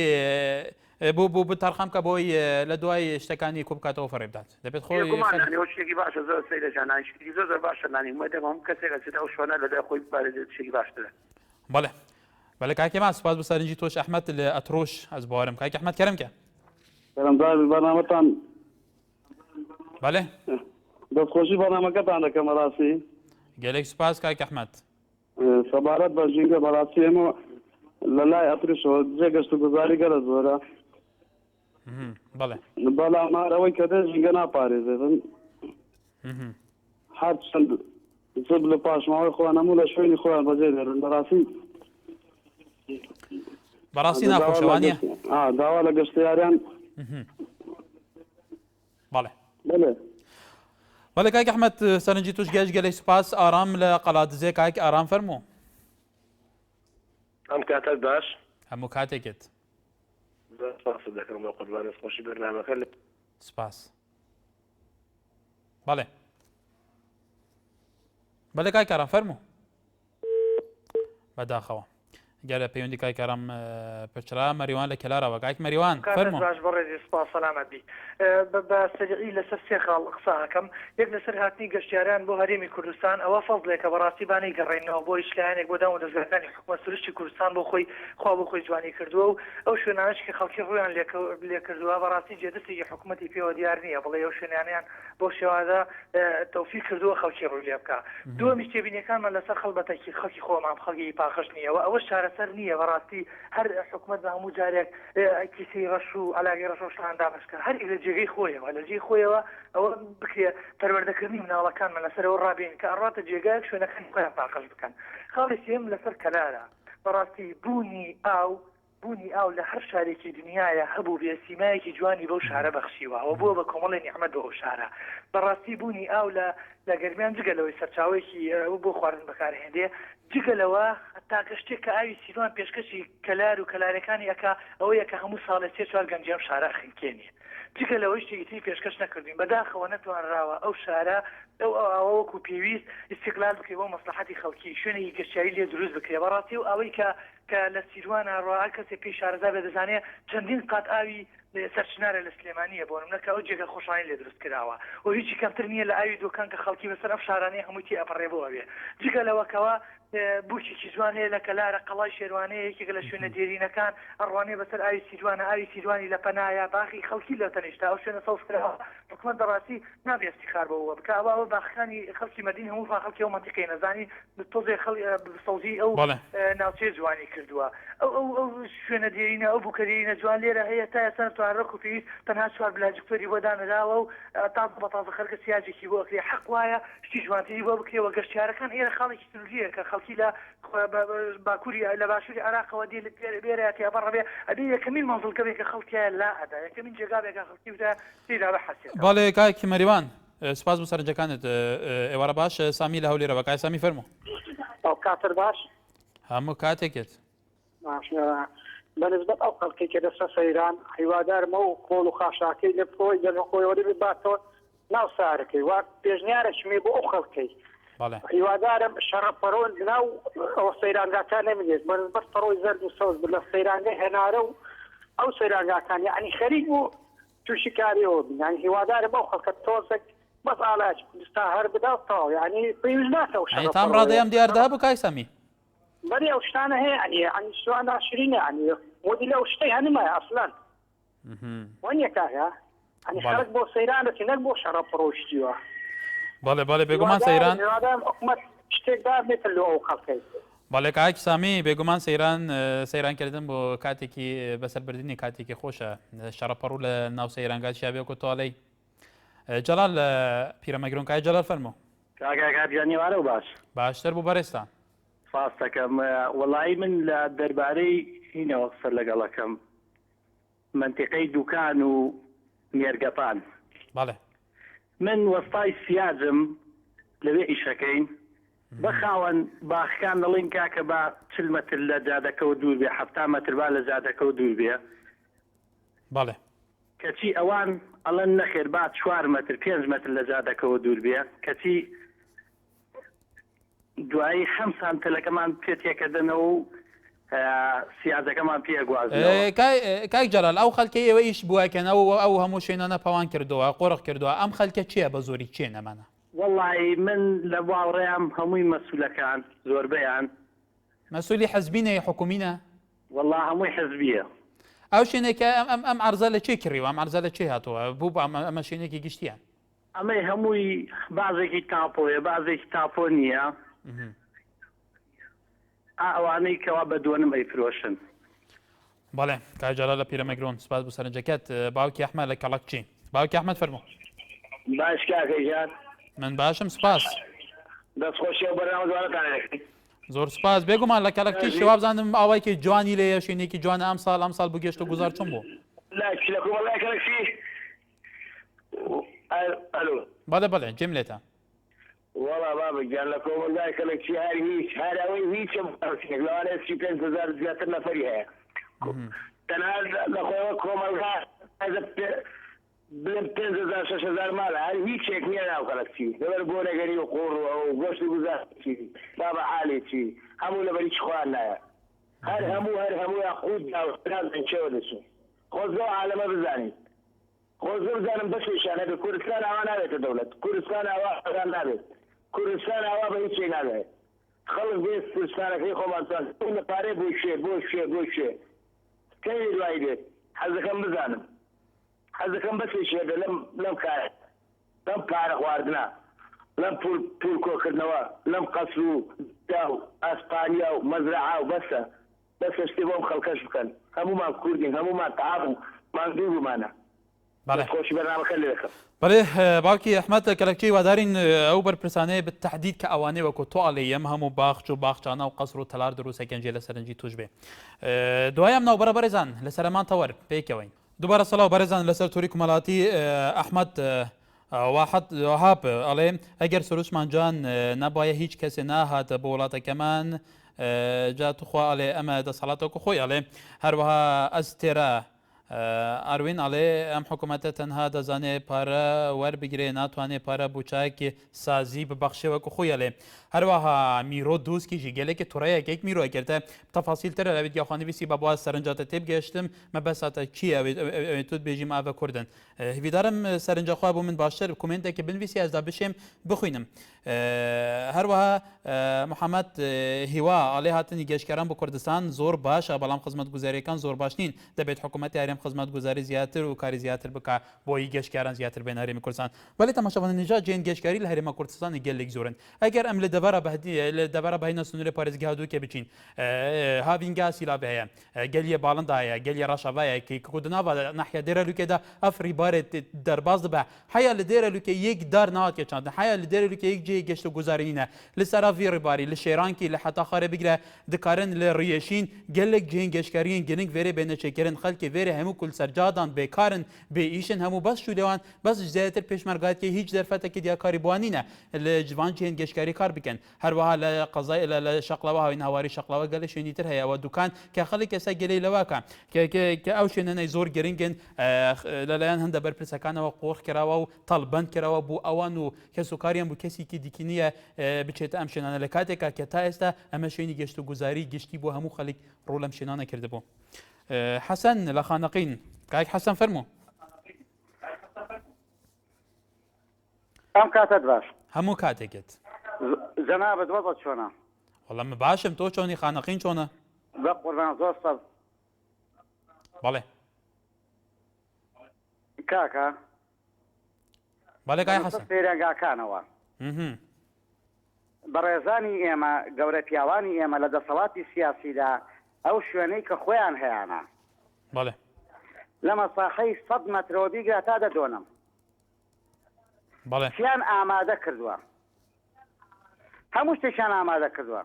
بۆ بتەرخەم کە بۆی لە دوای شتەکانی کوب بکاتەوە فەڕێ بدات دەبێت خۆشتێکی باشە زۆر سەیرە جانانشتێکی زۆر باشە نانی مەدەم هەموو کەسێک ئەچێت ئەو شۆنە لەدا خۆی بپارێزێت شتێکی باشترە بەڵێ بەڵێ کاکێ ما سوپاس بە سەرنجی تۆش ئەحمەد لە ئەترۆش ئەس باوەرم کاک ئەحمەد کەرەمکە بەرنامەتان بەڵێ دەستخۆشی بەرنامەکەتان دەکەم بەڕاستی گەلێک سوپاس کاک ئەحمەد سەبارەت بە ژینگە بەڕاستی ئێمە لە لای ئەتریشەوە جێ گەشت و گوزاری گەرە زۆرە بەڵێ بەڵام ئەوەی کە دەژینگە ناپارێزێتن هەر چەند زب لە پاشماوەی خۆیان هەموو لە شوێنی خۆیان بەجێ دێرن بەڕاستی ناخۆشەوانە داوا لە گەشتیاریان بەڵێ بڵێ بەڵێ کاک ئەحمەد سەرنجی توش گەشت گەلەی سوپاس ئارام لە قەڵاتدزێ کاک ئارام فەرموو ئەم کاتە باش هەموو کاتێکت سپاس دەکەم بە قوربانە خۆشی بەرنامەکە سپاس بەڵێ بەڵێ کاک ئارام فەرموو بەداخەوە گەرە پەیوەندی کاک ئارام پچرا مەریوان لە کەلارەوە کاک مەریوان فەرموو باش بەڕێزی سپاس سەلامەت بی بە سەرعی لەسەر سێ خاڵ قسە ئەکەم یەک لەسەر هاتنی گەشتیاران بۆ هەرێمی کوردستان ئەوە فەزلێکە بەڕاستی بانەی گەڕێنەوە بۆ ئیشلایەنێک بۆ دام و دەستگاکانی حکومەت سروشتی کوردستان بۆ خۆی خوا بۆ خۆی جوانی کردووە و ئەو شوێنانش کە خەڵکی ڕویان لێ کردووە بەڕاستی جێدەسێکی حکومەتی پێوە دیار نییە بڵێ ئەو شوێنیانیان بۆ شێوازە تەوفیق کردووە خەڵکی ڕووی لێ بکە دووەمی شتێبینیەکانمان لەسەر خەڵبەتێکی خەڵکی خۆمان خەڵکی پاخەش نییەوە ئەوە شارەسەر نییە بەڕاستی هەر حکومەت بە هەموو جارێک کیسەی ڕەش و ئەلاگەی ڕەشۆشان دابشکە هەر لە جێگەی خۆیەوە لە جێی خۆیەوە ئەوە بکرێ پەروەردەکردنی مناڵەکانمان لەسەرەوە ڕابین کە ئەڕاتە جێگایەک شوێنەکانی خۆیان پاخەش بکەن خاڵی سێم لەسەر کەلارە بەڕاستی بوونی ئاو لە هەر شارێکی دنیاە هەبوو بێ سیمایەکی جوانی بەو شارە بەخشیوە ئەوە بووە بە کۆمەڵی نیحمەت بە ئەو شارە بەڕاستی بوونی ئاو لە گەرمیان جگەلەوەی سەرچاوێکی بۆ خواردن بەکارهێنێ جگەلەوە تا گەشتێک کە ئاوی سیروان پێشکەشی کەلار و کەلارەکانی ئەکا ئەوەیە کە هەموو ساڵە 3-4 گەنجێم شارە خنکێنێ جگەلەوەی شتێکی پێشکەش نەکردین بەداخەوە نەتوانراوە ئەو شارە ئەوەکو پێویست استقلال بکەی بۆ مەسلحەتی خەڵکی شوێنێکی گەشتیاری لێ دروست بکرێ بەڕاستی و ئەوەی کە لە سیروانە ڕۆعا کەسێ پێی شارەزا بێ دەزانێت چەندین قات ئاوی سەرچنارە لە سلێمانیە بۆ نمونەکە ئەو جێگە خۆشحاڵی لێ دروست کراوە و هیچی کەمتر نییە لە ئاوی دۆکان کە خەڵکی بەسەر ئەف شارانەیە هەمووی ئەپەڕێ بۆەوە بێ جگە لەوەکەوە بوشێکی جوان هەیە لە کەلارە قەڵای شێوانەیە یەکێک لە شوێنە دێرینەکان ئەڕوانێ بەسەر ئاوی سیروانە ئاوی سیروانی لە پەنایە باخی خەڵکی لە تەنیشتا ئەو شوێنە سەوزکراوە حکومەت بەڕاستی نابێ افتیخار بەوە بکە ئەوە باخەکانی خەڵکی مەدین هەموو خەڵکی ئەو منتیقەی نەزانی تۆزێ سەوزی ئەو ناوچەی جوانی کردووە ئەو شوێنە دێرینە ئەو بووکەدێرینە جوان لێرە هەیە تا ئێستا توانڕەک و پێویست تەنها چوار بلاجکتۆری بۆ دانەداوە و تاز بەتازە خەرکە سیاجێکی بۆ ئەکرێ حەق وایە شتی جوانتری بۆ بکرێەوە گەشتیارەکان ئێرە خاڵێکی سنووریە کە خەڵکی لە باکووری لە باشووری عراقەوە دێ بێرەتی ئەبڕەبێ ئەبێ یەکەمین مەنزڵکە بێ کە خەڵکیایە لا ئەدا یەکەمین جێگابێکە خەڵکی بدە سیدا بە حەسێت بەڵێ کاکی مەریوان سپاس بۆ سەرنجەکانت ئێوارە باش سامی لە هەولێرەوە کای سامی فەرموو کاتر باش هەموو کاتێکت بەنسبەت ئەو خەڵکی کە دەستە سەیران هیوادارمە و کۆڵ و خاشاکەی لە بۆی لەگە خۆیوەری بباتەوە ناو سارەکەی وا پێشنیارەشمی بۆ ئەو خەڵکەی هیوادارم شەڕەپەڕۆن ناو ئەوە سەیرانگاکان نەمێت بەنسبەت پەڕۆی زەرد و سەوز لە سەیرانگە هێنارە و ئەو سەیرانگاکان یعنی خەریک و تووشی کاریەوە بن یعنی هیوادارم ئەو خەڵکە تۆزێک بەس ئالاج کوردستان هەر بداتەوە یعنی پێویست ناکەوە تام ڕادەیەم دیاردا بوو کای سامی بەری ئەو شتانە هەیە ینی سوان ناشرینە ینی مۆدی لەو شتەی هەنمایە ئەسلان وانیە کاکە ینی خەڵک بۆ سەیرانەتی نەک بۆ شەڕەپەڕۆشتیوە بەڵێ بێگومان سەیران حکومەت شتێکدا بێتە لە ئەو خەڵکەی بەڵێ کاکی سامی بێگومان سەیرانکردن بۆ کاتێکی بەسەربردننی کاتێکی خۆشە شەڕەپەڕ و لە ناو سەیرانگات بێ و تۆڵەی جەلال لە پیرەمەگرون کای جەلال فەرموو کاگاگابیانیوارە و باشتر بوو بەڕێستان فاستەکەم وەڵی من لە دەربارەی هینەوە قسە لەگەڵەکەم منتیقەی دوکان و مێرگەپان بەڵێ من وەستای سیاجم لەوێ ئیشەکەین بەخاوەن باخەکان دەڵین کاکە با 40 مەتر لە جادەکەەوە دوور بێ 7 مەتر با لە جادەکەەوە دوور بێ بەڵێ کەچی ئەوان ئەڵەن نەخێر با 4 مەتر 5 مەتر لە جادەکەەوە دوور بێ کەچی دوایی هەم سانتەلەکەمان پێ تێکەدەنەوە و سیازەکەمان پێگوازنەوە کاک جەلال ئەو خەڵکی ئێوە ئیش بووەکەنەوە ئەو هەموو شوێنانە پەوان کردەوە قۆڕق کردووە ئەم خەڵکە چییە بە زۆری چێ نەمانە وەڵی من لە باوەڕێم هەمووی مەسوولەکان زۆربەیان مەسوولی حەزبینە حکومینە وەڵا هەمووی حەزبیە ئەو شوێنێکە ئەم عەرزە لە چێ کڕیوە ئەم عەرزە لە چێ هاتووە بوو بە ئەمە شوێنێکی گشتیە ئەمەی هەمووی بازێکی تاپۆیە بازێکی تاپۆ نییە ئەوانەی کەوا بە دووەنم ئەیفرۆشن بەڵێ کاجارە لە پیرەمەگرۆن سپاس بۆ سەرنجەکەت باوکی ئەحمەد لە کەڵەکچی باوکی ئەحمەد فەرموو باش کاکەیان من باشم سپاس دەستخۆشی و بەرنامە جوانەتانەکەی زۆر سپاس بێگومان لە کەڵەکچی شێوا بزانم ئاوایکی جوانی لێیە شوێنێکی جوانە ئەم ساڵ بوو گەشت و گوزار چۆن بوو لە کۆمەڵای کەڵەکچی ئەلۆ بەڵێ جێم لێتە وەڵا بابە گیان لە کۆمەلگای کەڵەکچی هەر هیچ هەراوەی هیچم لەوانێت 5,000 زیاتر نەفەری هەیە تەنها لەخۆیەوە کۆمەلگا بڵێم 5,000 6,000 ماڵە هەر هیچێک نییە ناو کەڵەکچی لەبەر بۆ نەگەری و قۆڕەوە و گۆشت و گوزارچی بابە حالێکی هەموو لەبەری چ خوان نایە هەر هەموو یاخود داوەسترازن چێوە دەچین خۆزگە عالەمە بزانین خۆزگە بزانم بەشێشانە بێت کوردستان ئاوا نابێتە دەوڵەت کوردستان ئاوا ئەدان نابێت کوردستان ئاوا بە هیچێک نابێت خەڵک بێت کوردستانەکەی خۆمانتان لە پارەی بۆ شێ کەی دوایی بێت حەزەکەم بزانم حەزەکەم بەشێشێ بێت لەم کارە لەم پارە خواردنە لەم پول کۆکردنەوە لەم قەسر و دا و ئەسپانیا و مەزرعا و بەسە شتێ بۆم خەڵکەش بکەن هەمومان کوردین هەمومان تەعاف و ماندوو بوومانە خۆشی بەرنامەکە لێ دەکەم بەڵێ باوکی ئەحمەد لە کەلەکچی وادارین ئەو بەرپرسانەیە بتەحدید کە ئەوانەی وەکو تۆ ئەڵێ ئەم هەموو باخچ و باخچانە و قەسر و تەلار دروستەکەنجێ لە سەرنجی توش بێ دوایام ناوبەرە بەرێزان لە سەرمان تەوەر پێکەوەین دووبارە سەڵاو بەرێزان لەسەر تووری کومەڵاتی ئەحمەد وهاب ئەڵێ ئەگەر سروشمانجان نەبایە هیچ کەسێ ناهاتە بۆ وڵاتەکەمان جا توخوا ئەڵێ ئەمە دەسەڵاتەوەکو خۆی ئەڵێ هەروەها ئەس تێرە ئەروین ئەڵێ ئەم حکوومەتە تەنها دەزانێت پارە وەربگرێ ناتوانێت پارە بچایەکی سازی ببەخشێوەکو خۆی ئەڵێ هەروەها میرۆ دووسکیژی گەلێکی توڕەیەکێک میرۆکردە تەفاسیلترە لەوێت یاخوانیویسی بەبواز سەرنجاتە تێبگەشتم مەبەساتە چی ئەوێت بێژیم ئاە کوردن هیویدارم سەرنجەخوا بوو من باشتر کومنتێکی بنویسی ئەزدا بشێم بخوێنم هەروەها محەممەد هیوا ئاڵێ هاتنی گەشتکاران بۆ کوردستان زۆر باشە بەڵام خزمەت گوزاریەکان زۆر باش نین دەبێت حکوومەت یاریم خزمەت گوزاری زیاتر و کاری زیاتر بکە بۆی گەشتکاران زیاتر بێن هەرێمی کوردستان بەڵێ تەماشاوانە نژاد جێن گەشتکاری لە هەرێمە کوردستانی گەلێک زۆرن ئەگەر ئەم لە دەبارە بەهینە سنوورە پارێزگا هەدووکە بچین هاڤینگا سیلاب هەیە گەلیە باڵندایە گەلیە ڕاشەڤایە کە کودناوە ناحیە دێرە لوکێدا ئەفری بارێت دەرباز دەبە حیا لە دێرە لوکە یەک دار ناواتکە چاندن حیا لە دێرە لوکە یەک جێ گەشت و گوزارینە لە سەراڤی ڕێباری لە شێرانکی لە حتا خارە بگرە دکارن لە ڕیەشین گەلێک جێن گەشتکاریین گەنگ وێرە بێنەچێکردن خەڵکی وێرە هەموو کول سەرجادان بێکارن بێ ئیشن هەموو بەس شولێوان بەس زیاتر پێشمەرگاتکە هیچ دەرفەتێکی دیاکاری بوانینە لە جوان جێن گەشتکاری کار بکەن هەروەها لە قەزای لە شەقڵەوە هاوین هاواری شەقڵەوە گەلە شوێنی تر هەیە ئەوە دوکان کە خەڵک ئێستا گەلەی لەواکە کە ئەو شوێنەی زۆر گرنگن لەلایەن هەندە بەرپرسەکانەوە قۆڕ کراوە و تەڵبەند کراوە بۆ ئەوان و کەسوکاریان بوو کەسێکی دیکی نییە بچێتە ئەم شوێنانە لە کاتێکا کە تا ئێستا ئەمە شوێنی گەشت و گوزاری گشتی بۆ هەموو خەڵک ڕوو لەم شوێنانە کردبوو حەسەن لە خانەقین کاک حەسەن فەرموو ئەم کاتت باش هەموو کاتێکت جەنابەت وەزت چۆنە وەڵام من باشم تۆ چۆنی خانەقین چۆنە بە قوربان زۆر سەر بەڵێ کاکە بەڵێ کای حەسەن فێرەنگاکانەوە بەڕێزانی ئێمە گەورە پیاوانی ئێمە لە دەسەڵاتی سیاسیدا ئەو شوێنەی کە خۆیان هەیەە بەڵێ لە مەساحەی 100 مەترەوە بیگرە تا دەدۆنم بەڵێ چیان ئامادە کردووە هەموو شتێکیان ئامادە کردووە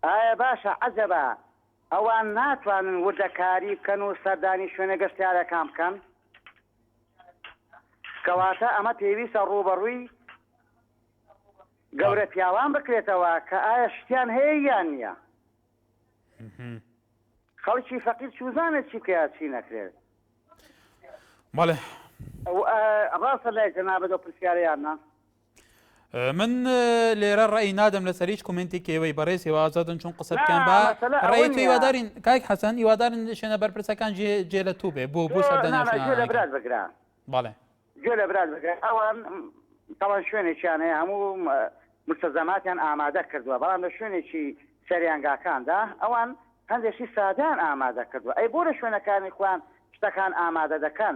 ئایا باشە عەجەبە ئەوان ناتوانن وردەکاری بکەن و سەردانی شوێنە گەشتیارەکان بکەن کەواتە ئەمە پێویستە ڕوبەڕووی گەورە پیاوان بکرێتەوە کە ئایا شتیان هەیە یان نییە خەڵکی فەقیر چوزانێت چی بکە چی نەکرێت بەڵێ ڕاستە لای جەنابەت ئەو پرسیارەیانە من لێرە ڕێی نادەم لەسەر هیچ کومنتێکی ئێوەی بەڕێز هێوازادن چون قسە بکەن بە ڕێی تو هیوادارین کاک حەسەن هیوادارن شوێنە بەرپرسەکان جێ لە تو بێ بۆ سەردانگوێ لە برات بگرا بەڵێ گوێ لە برات بگرا ئەوان تاوان شوێنێکیان هەیە هەموو مستەزەماتیان ئامادە کردووە بەڵام لە شوێنێکی سەریانگاکاندا ئەوان هەندێکی سادان ئامادە کردووە ئەی بۆ لە شوێنەکانی خوان شتەکان ئامادە دەکەن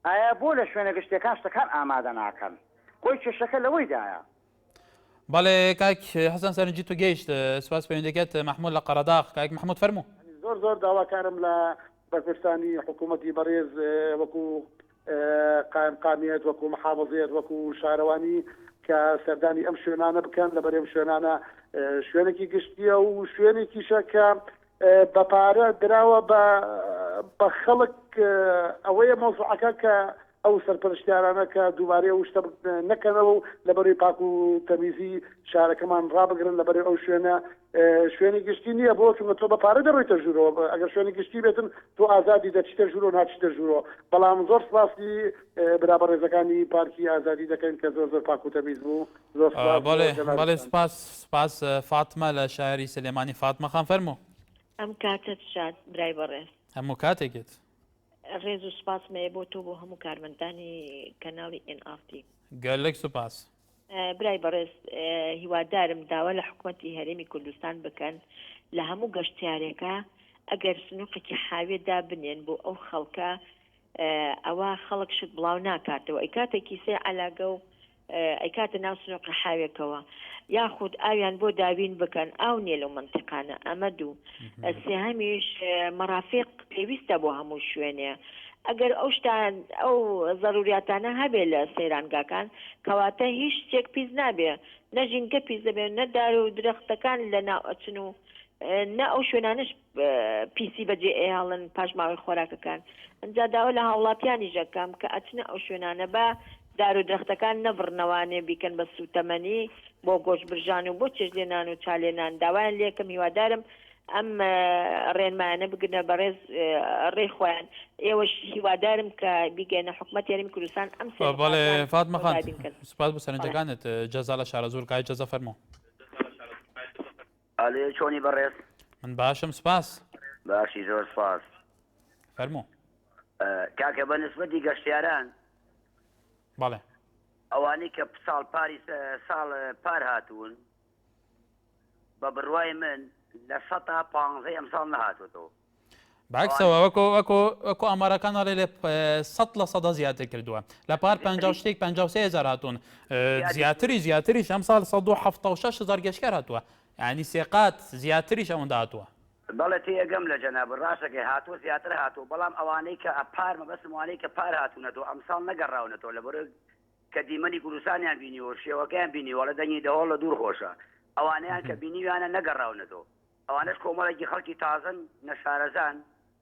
ئایا بۆ لە شوێنە گشتەکان شتەکان ئامادە ناکەن بۆی کێشەکە لەوەیدایە بەڵێ کاک حەسەن سەرنجی تو گەیشت سوپاس پەیوەندیەکەت محمود لە قەرەداغ کاک محمود فەرموو زۆر داواکارم لە بەرپرسانی حکوومەتی بەڕێز وەکو قایمقامیەت وەکو محافظێت وەکو شارەوانی کە سەردانی ئەم شوێنانە بکەن لە بەرێم شوێنانە شوێنێکی گشتیە و شوێنێکیشە کە بە پارە دراوە بە خەڵک ئەوەیە مۆزوعەکە کە ئەو سەرپەرشتیارانە کە دووبارەیە و شتە نەکەنەوە و لەبەروی پاک و تەمیزی شارەکەمان ڕابگرن لەبەرێ ئەو شوێنە شوێنی گشتی نییە بۆ چونکە تۆ بە پارە دەڕۆیتە ژوورەوە ئەگەر شوێنی گشتی بێتن تۆ ئازادی دەچیتە ژوورۆ ناچیتە ژوورۆ بەڵام زۆر سپاسی برابە ڕێزەکانی پارکی ئازادی دەکەین کە زۆر پاک و تەمیز بوو زۆر بەڵێ سپاس فاتمە لە شاری سلێمانی فاتمە خان فەرموو ئەم کاتت شاد برای بەڕێز هەموو کاتێکت ڕێز و سپاسمەیە بۆ تۆ بۆ هەموو کارمەندانی کەناڵی NRT گەلێک سوپاس برای بەڕێز هیوادارم داوا لە حکوومەتی هەرێمی کوردستان بکەن لە هەموو گەشتیارێکە ئەگەر سنووقێکی حاوێدا بنێن بۆ ئەو خەڵکە ئەوە خەڵک شت بڵاو ناکاتەوە ئەی کاتێکی سێ عەلاگە و ئەی کاتە ناو سنووقی حاوێکەوە یاخود ئاویان بۆ داوین بکەن ئاو نیە لەو منتیقانە ئەمە دوو سێهەمیش مەرافق پێویستە بۆ هەموو شوێنێ ئەگەر ئەو شتان ئەو ضروریاتانە هەبێ لە سەیرانگاکان کەواتە هیچ شتێک پیس نابێ نە ژینگە پیس دەبێ نە دار و درەختەکان لە ناو ئەچن و نە ئەو شوێنانش پیسی بەجێ ئێهاڵن پاش ماوەی خۆراکەکان ئەنجا داوا لە هاوڵاتیانی ژەکەم کە ئەچنە ئەو شوێنانە بە دار و درەختەکان نەبڕنەوانێ بیکەن بە سوتەمەنی بۆ گۆشت برژان و بۆ چێژلێنان و چالێنان داوایان لێکم هیوادارم ئەم ڕێنمایانە بگنە بەڕێز ڕێ خۆیان ئێوەش هیوادارم کە بیگەنە حکوومەت یاریمی کوردستان ئەم بەڵێ فاتمە خان سوپاس بۆ سەرنجەکانت جەزا لە شارە زۆر کای جەزا فەرموو ئالێ چۆنی بەڕێز من باشم سپاس باشی زۆر سپاس فەرموو کاکە بە نسبەتی گەشتیاران بەڵێ ئەوانەی کە ساڵ پار هاتوون بە بڕوای من لە 115 ئەمساڵ نەهاتوەوە باکسەوە وەکو ئامارەکانڵێ لێ 100% زیاتر کردووە لە پار 50 شتێک 53,000 هاتوون زیاتریش ئەم ساڵ 176,000 گەشتیار هاتووە یعنی سێقات زیاتریش ئەوەندا هاتووە بەڵێ تێگەم لە جەناب ڕاستەکەی هاتووە زیاتر هاتووە بەڵام ئەوانەی کە پار مەبەستم وانەی کە پار هاتوونەتەوە ئەمساڵ نەگەڕاونەتەوە لەبەر کە دیمەنی کوردستانیان بینیوە شێوەکەیان بینیوە لە دەنگی دەوڵ لە دوور خۆشە ئەوانەیان کە بینیویانە نەگەڕاونەتەوە ئەوانش کۆمەڵێکی خەڵکی تازن نەشارەزان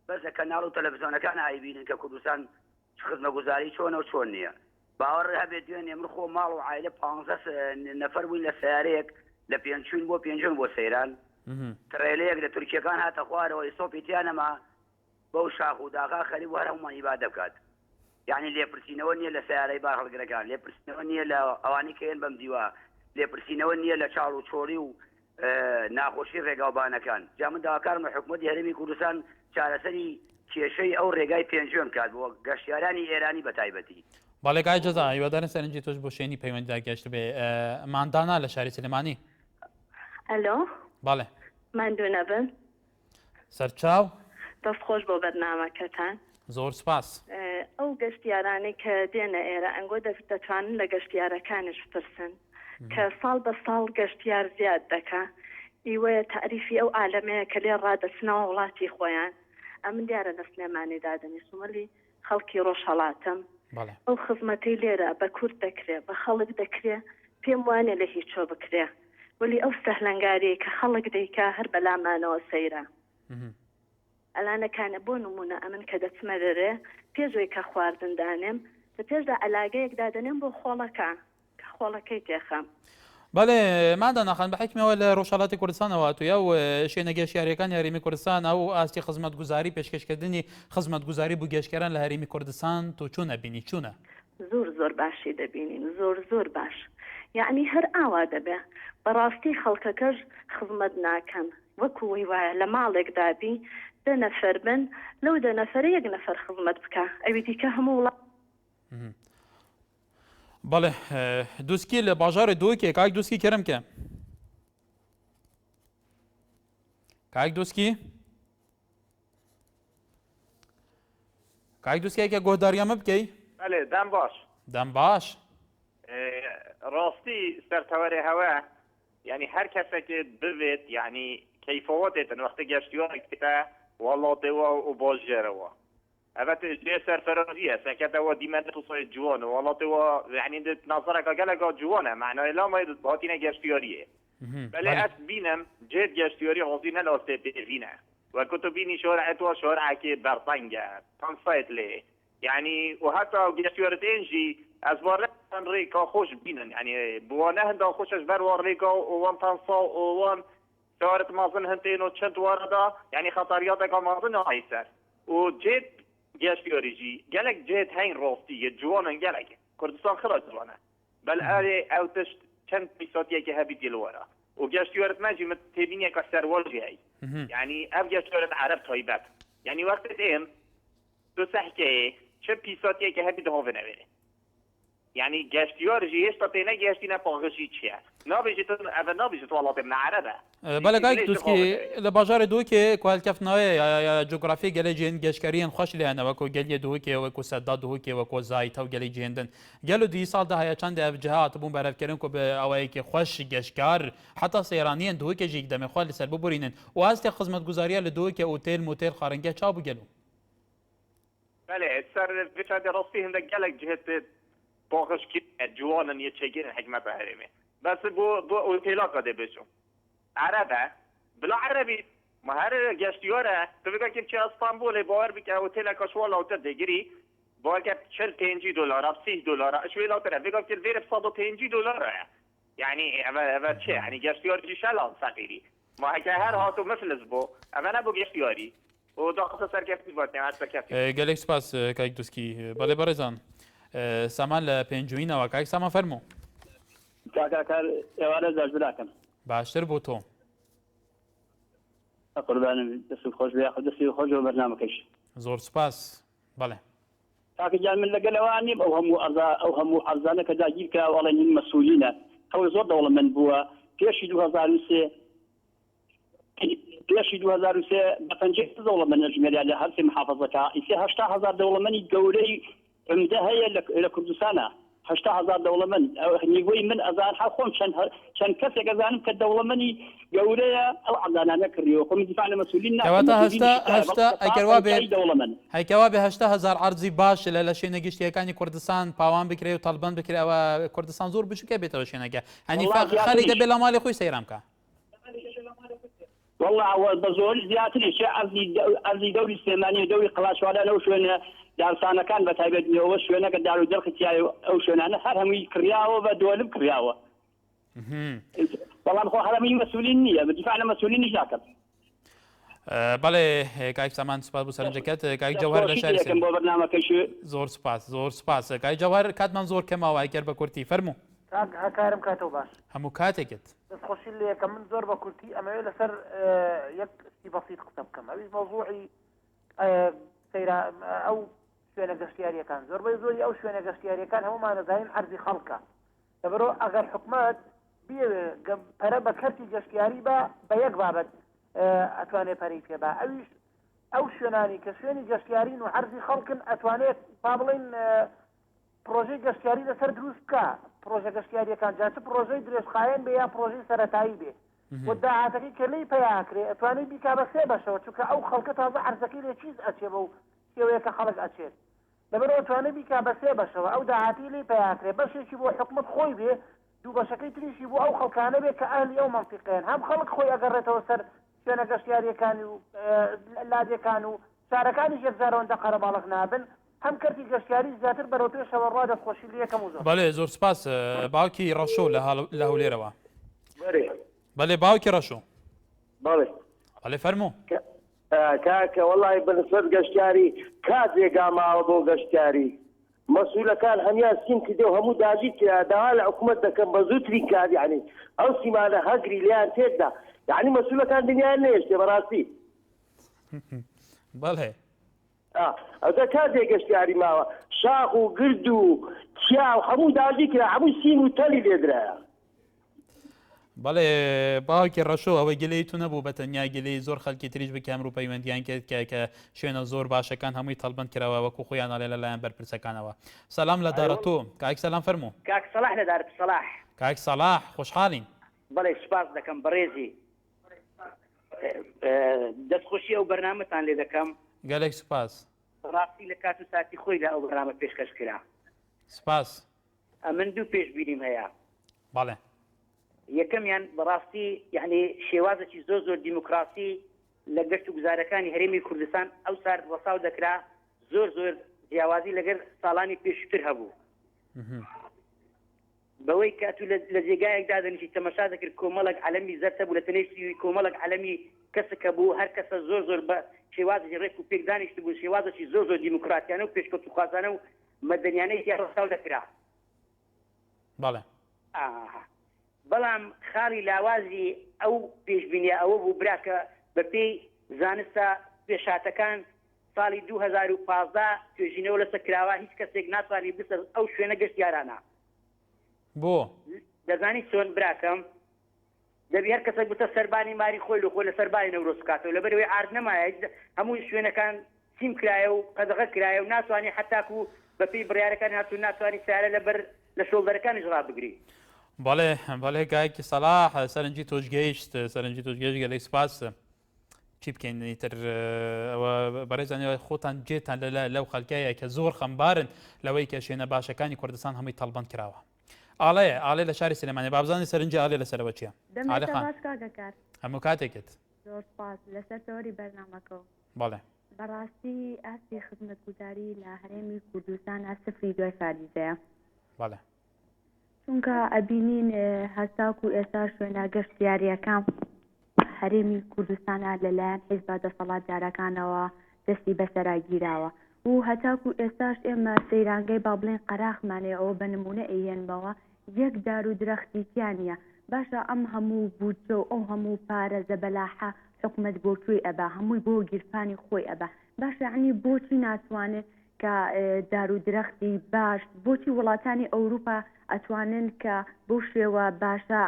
بەس لە کەناڵ و تەلەڤیزۆنەکان ئایبینن کە کوردستان خزمەتگوزاری چۆنە و چۆن نییە باوەڕ هەبێت دوێنێ من خۆ ماڵ و عایلە 15 نەفەر بووین لە سیارەیەک لە پێنجچوون بۆ پێنجم بۆ سەیران ترێلەیەک لە تورکیەکان هاتە خوارەوە ئیسۆپیتیانەما بەو شاخ و داغا خەریب وەرە هەمومان ئیبادە بکات یعنی لێپرسینەوە نییە لە سیارەی بار هەڵگرەکان لێپرسینەوە نییە لە ئەوانی کە هێن بەم دیوە لێپرسینەوە نییە لە چاڵ و چۆری و ناخۆشی ڕێگاوبانەکان جا من داواکارم لە حکوومەتی هەرێمی کوردستان چارەسەری کێشەی ئەو ڕێگای پێنجم کات بۆ گەشتیارانی ئێرانی بە تایبەتی بەڵێ کای جەزا هیوادارم سەرنجی تۆش بۆ شوێنی پەیوەندیدا گەشت بێ ماندانا لە شاری سلێمانی ئەلۆ بەڵێ ماندوو نەبن سەرچاو دەستخۆش بۆ بەرنامەکەتان زۆر سپاس ئەو گەشتیارانی کە دێنە ئێرە ئەنگۆ دەتوانن لە گەشتیارەکانش بپرسن کە ساڵ بە ساڵ گەشتیار زیاد دەکا ئیوەیە تعریفی ئەو عالەمەیە کە لێ ڕادەچنەوە وڵاتی خۆیان ئەمن دیارە لە سلێمانی دادنی سومەلی خەڵکی ڕۆژهەڵاتم ئەو خزمەتەی لێرە بە کورد دەکرێ بە خەڵک دەکرێ پێم وانێ لە هیچۆ بکرێ ولی ئەو سەهلەنگاری کە خەڵک دەیکا هەر بەلامانەوە سەیرە ئەلانەکانە بۆ نمونە ئەمن کە دەچمە دەرێ پێشوەی کە خواردندانێم لە پێشدا عەلاگەیەک دادەنێم بۆ خۆڵەکە کە خۆڵەکەی تێخەم بەڵێ مادا ناخان بە حکمەوە لە ڕۆژهەڵاتی کوردستانەوە هاتوویە و شوێنە گەشتیاریەکانی هەرێمی کوردستان ئەو ئاستی خزمەتگوزاری پێشکەشکردنی خزمەتگوزاری بوو گەشتیاران لە هەرێمی کوردستان تۆ چوونە بینی چوونە زۆر باشی دەبینین زۆر باش یعنی هەر ئاوا دەبێ بەڕاستی خەڵکەکەش خزمەت ناکەن وەکوی وایە لە ماڵێک دابی 10 نەفەر بن لەو 10 نەفەر 1 نەفەر خزمەت بکە ئەوی دیکە هەموو وڵات بەڵێ دووسکی لە باژارە دووکێ کاک دووسکی کەرم کە کاک دووسکی کە گۆداریەمە بکەی بەڵێ دەم باش ڕاستی سەرتەوەری هەوە یعنی هەر کەسێک ببێت یعنی کەیفەوەتێتن وەختە گەشتیوەڕێکتە وڵاتەوە و بۆژێرەوە ئەمە جێ سەرفەرۆریە سەکەتەوە دیمەنێت و سۆی جوۆن و وڵاتەوە یعنی نازەرەکە گەلەکە جوۆنە معنای لامای هاتینە گەشتیاریە بەلێ ئەس بینم جێت گەشتیاری هۆزی نەلۆستێ پێڤینە وەکو تو بینی شۆرعەتەوە شۆرعەکێ بەرتەنگە تەنسایت لێ یعنی و هەتا گەشتیارەتێنژی ئەس وەڕێن ڕێکا خۆش بینن یعنی بوانە هەندا خۆشش بەروە ڕێکا و وەم تەنسا و وەم شوارت مازن هەنتێن و چەند وارەدا یعنی خەتاریاتێکا مازن ئایسەر و جێت گەشتیاریژی گەلێک جێت هەین ڕۆستیە جوانن گەلێک کوردستان خڕە جوانە بەل ئارێ ئەو تشت چەند پیساتیەکی هەبی دێلوەرە و گەشتیارت مەجی مت تێبینیەکە سەروەڵژیایی یعنی ئەو گەشتیارت عەرەب تایبەت یعنی وەختت ئێم دو سەحکەیە چه پیساتیەکی هەبی دەهۆڤنەوێ یعنی گەشتیارژی هێشتا پێ نەگەشتینە پاغژی چییە نابێژێت ئەvە نابێژێت وڵاتێ عەرەبە بەڵێ کاک دووسکی لە باژارێ دووکێ کوالکەفنەوەی جوگرافی گەلێ جێن گەشتکاریان خۆش لێنەوەکو گەلیە دووکێ وەکو سەدا دووکێ وەکو زایتە و گەلی جێندن گەل و دی ساڵدا هەیە چەند ئەفجهات بوون بەرەفکردن کو بە ئەوەیەکی خۆش گەشتکار حتا سەیرانیان دووکێژی دەمێخوا لەسەر ببورینن و هەستی خزمەتگوزاریە لە دووکێ ئوتێل موتێل خارنگە چاو بگەلو بەێ سەر بچادی ڕاستی هەندێک گەلێک جهێت باغشکی جوانن یەکێگەرن حکمەتە هەرێمێ بەس بۆ ئۆتێلاکە دەبێچوو عەرەبە بلا عەرەبی ما هەر گەشتیارە تو بگەکیم چی ئەستانبولێ باوەڕ بکە ئۆتێلەکە شوە لاوتر دەگیری باوەکە چل پێنجی دۆلارە 30 دۆلارە ئەشوێ لاوترە بگەکتر وێرە 150 دۆلارە یعنی ئەمە چێ هەنی گەشتیارجی شەلان سەقیری ما هەکە هەر هاتو مفلس بۆ ئەمە نەبوو گەشتیاری و داخەتە سەرکەفتی باتێ هەر سەرکەفتی گەلێک سپاس کاک دووسکی بەڵێ بەڕێزان سامان لە پێنجوینەوە کاک سامان فەرموو کاکار ئێوارە زەرج براکەم باشتر بۆ تۆ قوربانم دەست خۆش بێ دەستی خۆش بۆ بەرنامەکەش زۆر سپاس بەڵێ کاکەجان من لەگەلەوە نیم ئەو هەموو عەرزانە کە داگیر کرا وەڵێ نیم مەسئولینە ئەوە زۆر دەوڵەمەند بووە پێشی 2003 پێشی 2003 بە پەنجێ دەوڵەمەند نەژمێریا لە هەرسی محافەزەکە ئیسێ 800,000 دەوڵەمەندی گەورەی عمدە هەیە لە کوردستانە 800,000 دەوڵەمەند نیگوی من ئەزان ها خۆم چەند کەسێک ئەزانم کە دەوڵەمەندی گەورەیە ئەو عەدانانە کردیەوە خۆم دیفاع لە مەسئولین هەیکەوا بێ 800,000 عەرزی باش لە شوێنەگەشتیەکانی کوردستان پاوان بکرێ و تاڵبان بکرێ ئەوە کوردستان زۆر بچووکە بێتەوە شوێنەکە هەنی خەڵک دەبێت لە ماڵی خۆی سەیران بکە والله بە زۆری زیاتری چه ئەرزی دەوری سلێمانی و دەوری قەڵاشوارە لەو شوێنە دارستانەکان بە تایبەتەوە شوێنەکە دار و دەرختیای ئەو شوێنانە هەر هەمووی کڕیاوە بە دۆلم کڕیاوە بەڵام خۆ هەرەمەی مەسئولین نییە بە دیفاع لە مەسئولینیش ناکەم بەڵێ کاک سامان سپاس بۆ سەرنجەکەت کاک جەوهەر لە شاری بۆ بەرنامەکەش زۆر سپاس کاک جەوهەر کاتمان زۆر کەماوە ئەگەر بە کورتی فەرموو هەکارم کاتەوە باش هەموو کاتێکت دەستخۆشی لێ کە من زۆر بە کورتی ئەمەوێت لەسەر یەک شتی بەسیط قسە بکەم ئەویش مەوضوعی ئەو شوێنە گەشتیاریەکان زۆربەی زۆری ئەو شوێنە گەشتیاریەکان هەمومان دەزانین عەرزی خەڵکە لەبەرەوە ئەگەر حکومەت بێوێ پەرە بە کەرتی گەشتیاری بە یەک بابەت ئەتوانێت پەرەی پێبا ئەویش ئەو شوێنانی کە شوێنی گەشتیارین و عەرزی خەڵکن ئەتوانێت با بڵێن پرۆژەی گەشتیاری لەسەر دروست بکە پرۆژە گەشتیاریەکان جاچە پرۆژەی درێژخایەن بێ یا پرۆژەی سەرەتایی بێ و داهاتەکەی کە لێی پەیاکرێ ئەتوانێت بیکا بە سێ بەشەوە چونکە ئەو خەڵکە تازە عەرزەکەی لێ چیز ئەچێ بە و شێوەیە کە خەڵک ئەچێت لەبەرەوە ئەتوانێت بیکا بە سێ بەشەوە ئەو داهاتی لێی پەیاکرێ بەشێکی بۆ حکومەت خۆی بێ دوو بەشەکەی تریشی بۆ ئەو خەڵکانە بێ کە ئەهلی ئەو مەنتیقەیەن هەم خەڵک خۆی ئەگەڕێتەوە سەر شوێنە گەشتیاریەکانی و لادەکان و شارەکانیش یەکجارەوەندە قەرەباڵغ نابن هەم کەرتی گەشتیاری زیاتر بەرەو پێشەوە ڕوا دەستخۆشی لێ یەکەم و زۆر بەڵێ زۆر سپاس باوکی ڕەشۆ لە هەولێرەوە بەڵێ باوکی ڕەشۆ بەڵێ فەرموو کاکە وەڵی بەنسبەت گەشتیاری کاتێک ئاماوە بۆ گەشتیاری مەسئولەکان هەمیان سیم کردێ و هەموو داگیر کرا داوا لە حکومەت دەکەم بە زووترین کار یعنی ئەو سیمانە هەگری لیان تێدا یعنی مەسئولەکان دنیایان نێشتێ بەڕاستی بەڵێ ئەوە کاتێک گەشتیاری ماوە شاخ و گرد و چیا و هەموو داگیر کرا هەموو سین و تەلی لێدرایە بەڵێ باوکی ڕەشۆ ئەوەی گلەی تو نەبوو بە تەنیا گلەی زۆر خەڵکی تریش بکەم و پەیوەندیان کرد کە شوێنە زۆر باشەکان هەمووی تەڵبند کراوە وەکو خۆیان ئاڵێ لەلایەن بەرپرسەکانەوە سەلام لە دارە تۆ کاک سەلام فەرموو کاک سەلاح لە دارت سەلاح کاک سەلاح خۆشحاڵین بەڵێ سپاس دەکەم بەڕێزی دەستخۆشی ئەو بەرنامەتان لێ دەکەم گەلێک سوپاس ڕاستی لە کات و ساتی خۆیدا ئەو بەرنامە پێشکەش کرا سپاس من دوو پێشبینیم هەیە بەڵێ یەکەمیان بەڕاستی یعنی شێوازێکی زۆر دیموکراسی لە گەشت و گوزارەکانی هەرێمی کوردستان ئەو سار ڕەساو دەکرا زۆر جیاوازی لەگەر ساڵانی پێشتر هەبوو بەوەی کە تو لە جێگایەکدا دەنیشی تەمەشا دەکرد کۆمەڵک عەلەمی زەرتە بوو لە تەنێشتی کۆمەڵک عەلەمی کەسەکە بوو هەر کەسە زۆر بە شێوازی ڕێک و پێک دانیشت بوو شێوازێکی زۆر دیموکراتیانە و پێشکەوتوخوازانە و مەدەنیانەی تیا ڕەساو دەکرا بەڵێ بەڵام خاڵی لاوازی ئەو پێشبینیە ئەوە بوو براکە بە پێی زانستە پێشاتەکان ساڵی 2015 توێژینەوە لەسەر کراوە هیچ کەسێک ناتوانانی بسەر ئەو شوێنە گەشتیارانە بۆ دەزانی چۆن براکەم دەبی هەر کەسێک بتە سەربانی ماری خۆی لە خۆی لە سەربانی نەورۆز بکاتەوە لەبەرەوەی ئارد نەمایە هەموو شوێنەکان سیم کرایە و قەدەغە کرایە و ناتوانانی حتاکو بە پێی بڕیارەکان هاتوو ناتوانانی سارە لەبەر لە شۆڵدەرەکانیش ڕابگری بەڵێ گایکی سەلاح سەرنجی تۆشگەیشت گەلێک سپاس چی بکەین تر ئەوە بەڕێزانەوە خۆتان جێتان لەو خەڵکایە کە زۆر خەمبارن لەوەی کە شوێنە باشەکانی کوردستان هەمووی تەڵبەند کراوە ئاڵێ لە شاری سلێمانی بابزانی سەرنجی ئاڵێ لەسەرەوە چییە هەموو کاتێکت زۆر سپاس لەسەر تۆری بەرنامەکەەوە بەڵێ بەڕاستی ئاستی خزمەتگوزاری لە هەرێمی کوردستان سفری دوای فاریزەیە بەڵێ چونکە ئەبینین هەستاک و ئێستا شوێنە گەشتیاریەکان هەرێمی کوردستانە لەلایەن حیزب دەسەڵات جارەکانەوە دەستی بەسەراگیراوە و هەتاکو ئێستاش ئێمە سەیرانگەی با بڵێن قەراخمانێ ئەوە بە نمونە ئەیێنبەوە یەک دار و درەختیتیانە باشە ئەم هەموو بودجە و ئەو هەموو پارە زەبەلاحە حکومەت بۆ کوێی ئەبا هەمووی بۆ گیرفانی خۆی ئەبا باشە عنی بۆچی ناتوانێت کە دار و درەختی باش بۆچی وڵاتانی ئەوروپا ئەتوانن کە بۆ شێوە باشە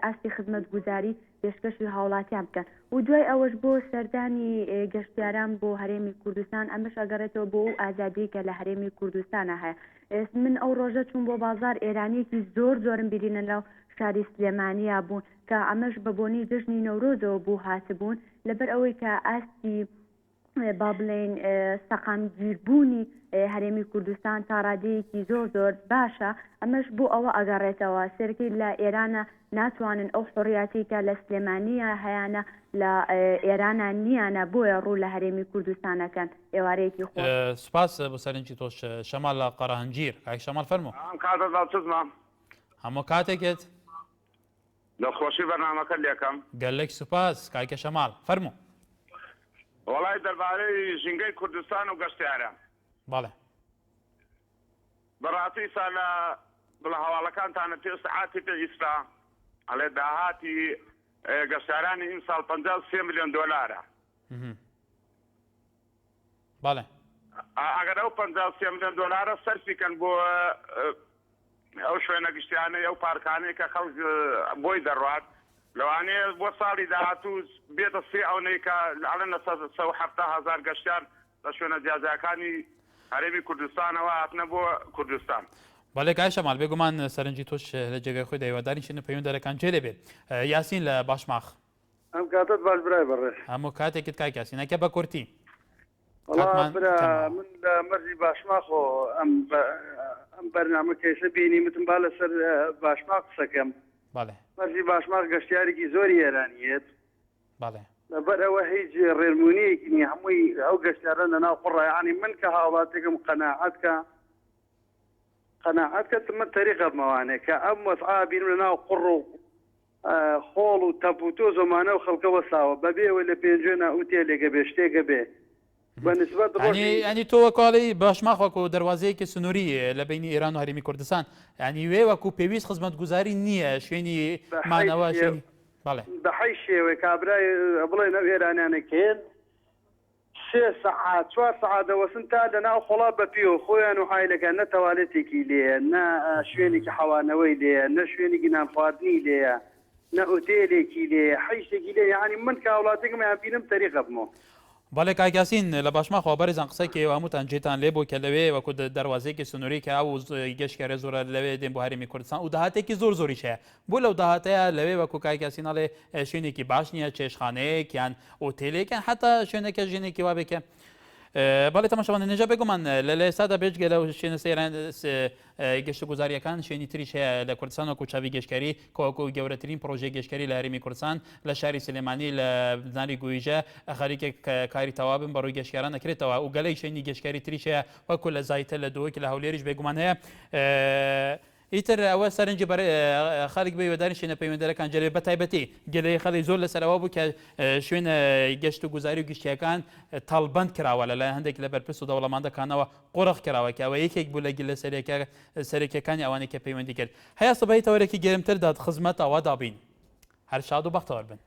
ئاستی خزمەتگوزاری پێشکەشی هاوڵاتیان بکەن و دوای ئەوەش بۆ سەردانی گەشتیاران بۆ هەرێمی کوردستان ئەمەش ئەگەڕێتەوە بۆ ئەو ئازادی کە لە هەرێمی کوردستانە هەیە من ئەو ڕۆژە چوون بۆ بازار ئێرانیەکی زۆرم بینە لەو شاری سلێمانیا بوون کە ئەمەش بە بۆنی جژنی نەورۆزەوە بوو هاتبوون لەبەر ئەوەی کە ئاستی با بڵێن سەقامگیربوونی هەرێمی کوردستان تا ڕادەیەکی زۆر باشە ئەمەش بۆ ئەوە ئەگەڕێتەوە سەرکی لە ئێرانە ناتوانن ئەو حڕیاتی کە لە سلێمانیە هەیەە لە ئێرانە نیانە بۆیە ڕوو لە هەرێمی کوردستانەکەن ئێوارەیەکی خۆ سپاس بۆ سەرنجی تۆش شەمال لە قەڕەهەنگیر کاک شەمال فەرموو هەموو کاتێکێت دەخۆشی بەرنامەکە لێکەم گەلێک سوپاس کاکە شەمال فەرموو وڵای دەربارەی ژینگەی کوردستان و گەشتیارە بەڵێ بەڕاستی سا لە بڵە هەواڵەکانتانە پێ سعاتی پێویستە ئەڵێ داهاتی گەشتیارانی ئیم ساڵ 53 ملیۆن دۆلارە بەڵێ ئەگەر ئەو 53 ملیۆن دۆلارە سەرفیکەن بۆ ئەو شوێنە گشتیانەی ئەو پارکانەی کە خەڵک بۆی دەڕوات لەوانەیە بۆ ساڵی داهاتوو بێتە سێ ئەوەی کە ئەڵەن 170,000 گەشتیار لە شوێنە جیاجەکانی هەرێمی کوردستانەوە هاتنە بۆ کوردستان. بەڵێ کای شەمال بێگومان سەرنجی تۆش لە جێگای خۆی دەیوەداری شنە پەیوەندەرەکان جێ دەبێت یاسین لە باشماخ ئەم کاتت باش برای بەڕێ هەموو کاتێکت کاک یاسینەکە بە کورتی من لە مەرجی باشماخۆ ئەم بەرنامە کەیسە بینی متم با لەسەر باشماق قسەکەم مەرجی باشماق گەشتیارێکی زۆری ئێرانیێت لەبەر ئەوە هیچ ڕێرمونیەکی نی هەمووی ئەو گەشتیارە لەناو قوڕایانی من کە هاوڵاتێکم قەناعەت کە من تەریقە بمەوانێ کە ئەم وەسعا بین لەناو قوڕ و خۆڵ و تەپ و تۆ زۆمانە و خەڵکە وەساوە بەبێەوە لە پێنجێنە ئوتێلێکە بێ شتێکە بێ ینی تۆ وەکڵی باشماخ وەکو دەواازەیەکی سنووری لە بینی ئێران و هەرێمی کوردستان ینی وێ وەکو پێویست خزمەتگوزاری نییە شوێنی مانەوە بەحی شێوەی کابرای بڵێن ئەو ئێرانیانەکەن 3 سەعات 4 سەعات دەوەسن تا لەناو خۆڵا بە پێوە خۆیان و حایلەکان نە تەوالێتێکی لێە نە شوێنێکی حەوانەوەی لێە نە شوێنێکی نانخواردنی لێە نە ئۆتێلێکی لێ حیشتێکی لێ یعنی من کە وڵاتێکم یان بینم تەریقە بمەوە بەڵێ کاکیاسین لە باشماخەوە بەرزان قسەکی هەمووتان جێتان لێ بۆ کە لەوێ وەکو دەواازەیەکی سنووری کە ئەو گەشتکارە زۆرە لەوێ دێن بۆ هەرێمی کوردستان و داهاتێکی زۆر زۆریش هەیە بۆ لەو داهاتەیە لەوێ وەکو کاکیاسیناڵێ شوێنێکی باش نییە چێشخانەیەک یان ئۆتێلێکیان حتا شوێنەکە ژێنێکی وا بێکە بەڵێ تەماشاوان نێژە بێگومان لە ئێستادا بێجگە لەو شوێنە سەیران گەشتە گوزاریەکان شوێنی تریش هەیە لە کوردستان وەکو چاوی گەشتکاری کۆکو گەورەترین پرۆژەی گەشتکاری لە هەرێمی کوردستان لە شاری سلێمانی لە بزناری گویژە خەریکێک کاری تەوابن بەڕووی گەشتکاران دەکرێتەوە و گەلەی شوێنی گەشتکاری تریش هەیە وەکو لە زایتە لە دۆوەکی لە هەولێریش بێگومان هەیە ئیتر ئەوە سەرنجی خەڵک بەیوەداری شوێنە پەیوەندەرەکان جەلێ بەتایبەتی گەلەی خەڵی زۆر لەسەرەوە بوو کە شوێنە گەشت و گوزاری و گشتیەکان تاڵبند کراوە لەلایەن هەندێک لە بەرپرس و دەوڵەماندەکانەوە قۆڕق کراوە کە ئەوە یەکێک بوو لە گیلە سەرەکیەکانی ئەوانەی کە پەیوەندی کرد هەیە سبەی تەوەرێکی گەرمتر داد خزمەت ئەوە دابین هەر شاد و بەختەوەر بن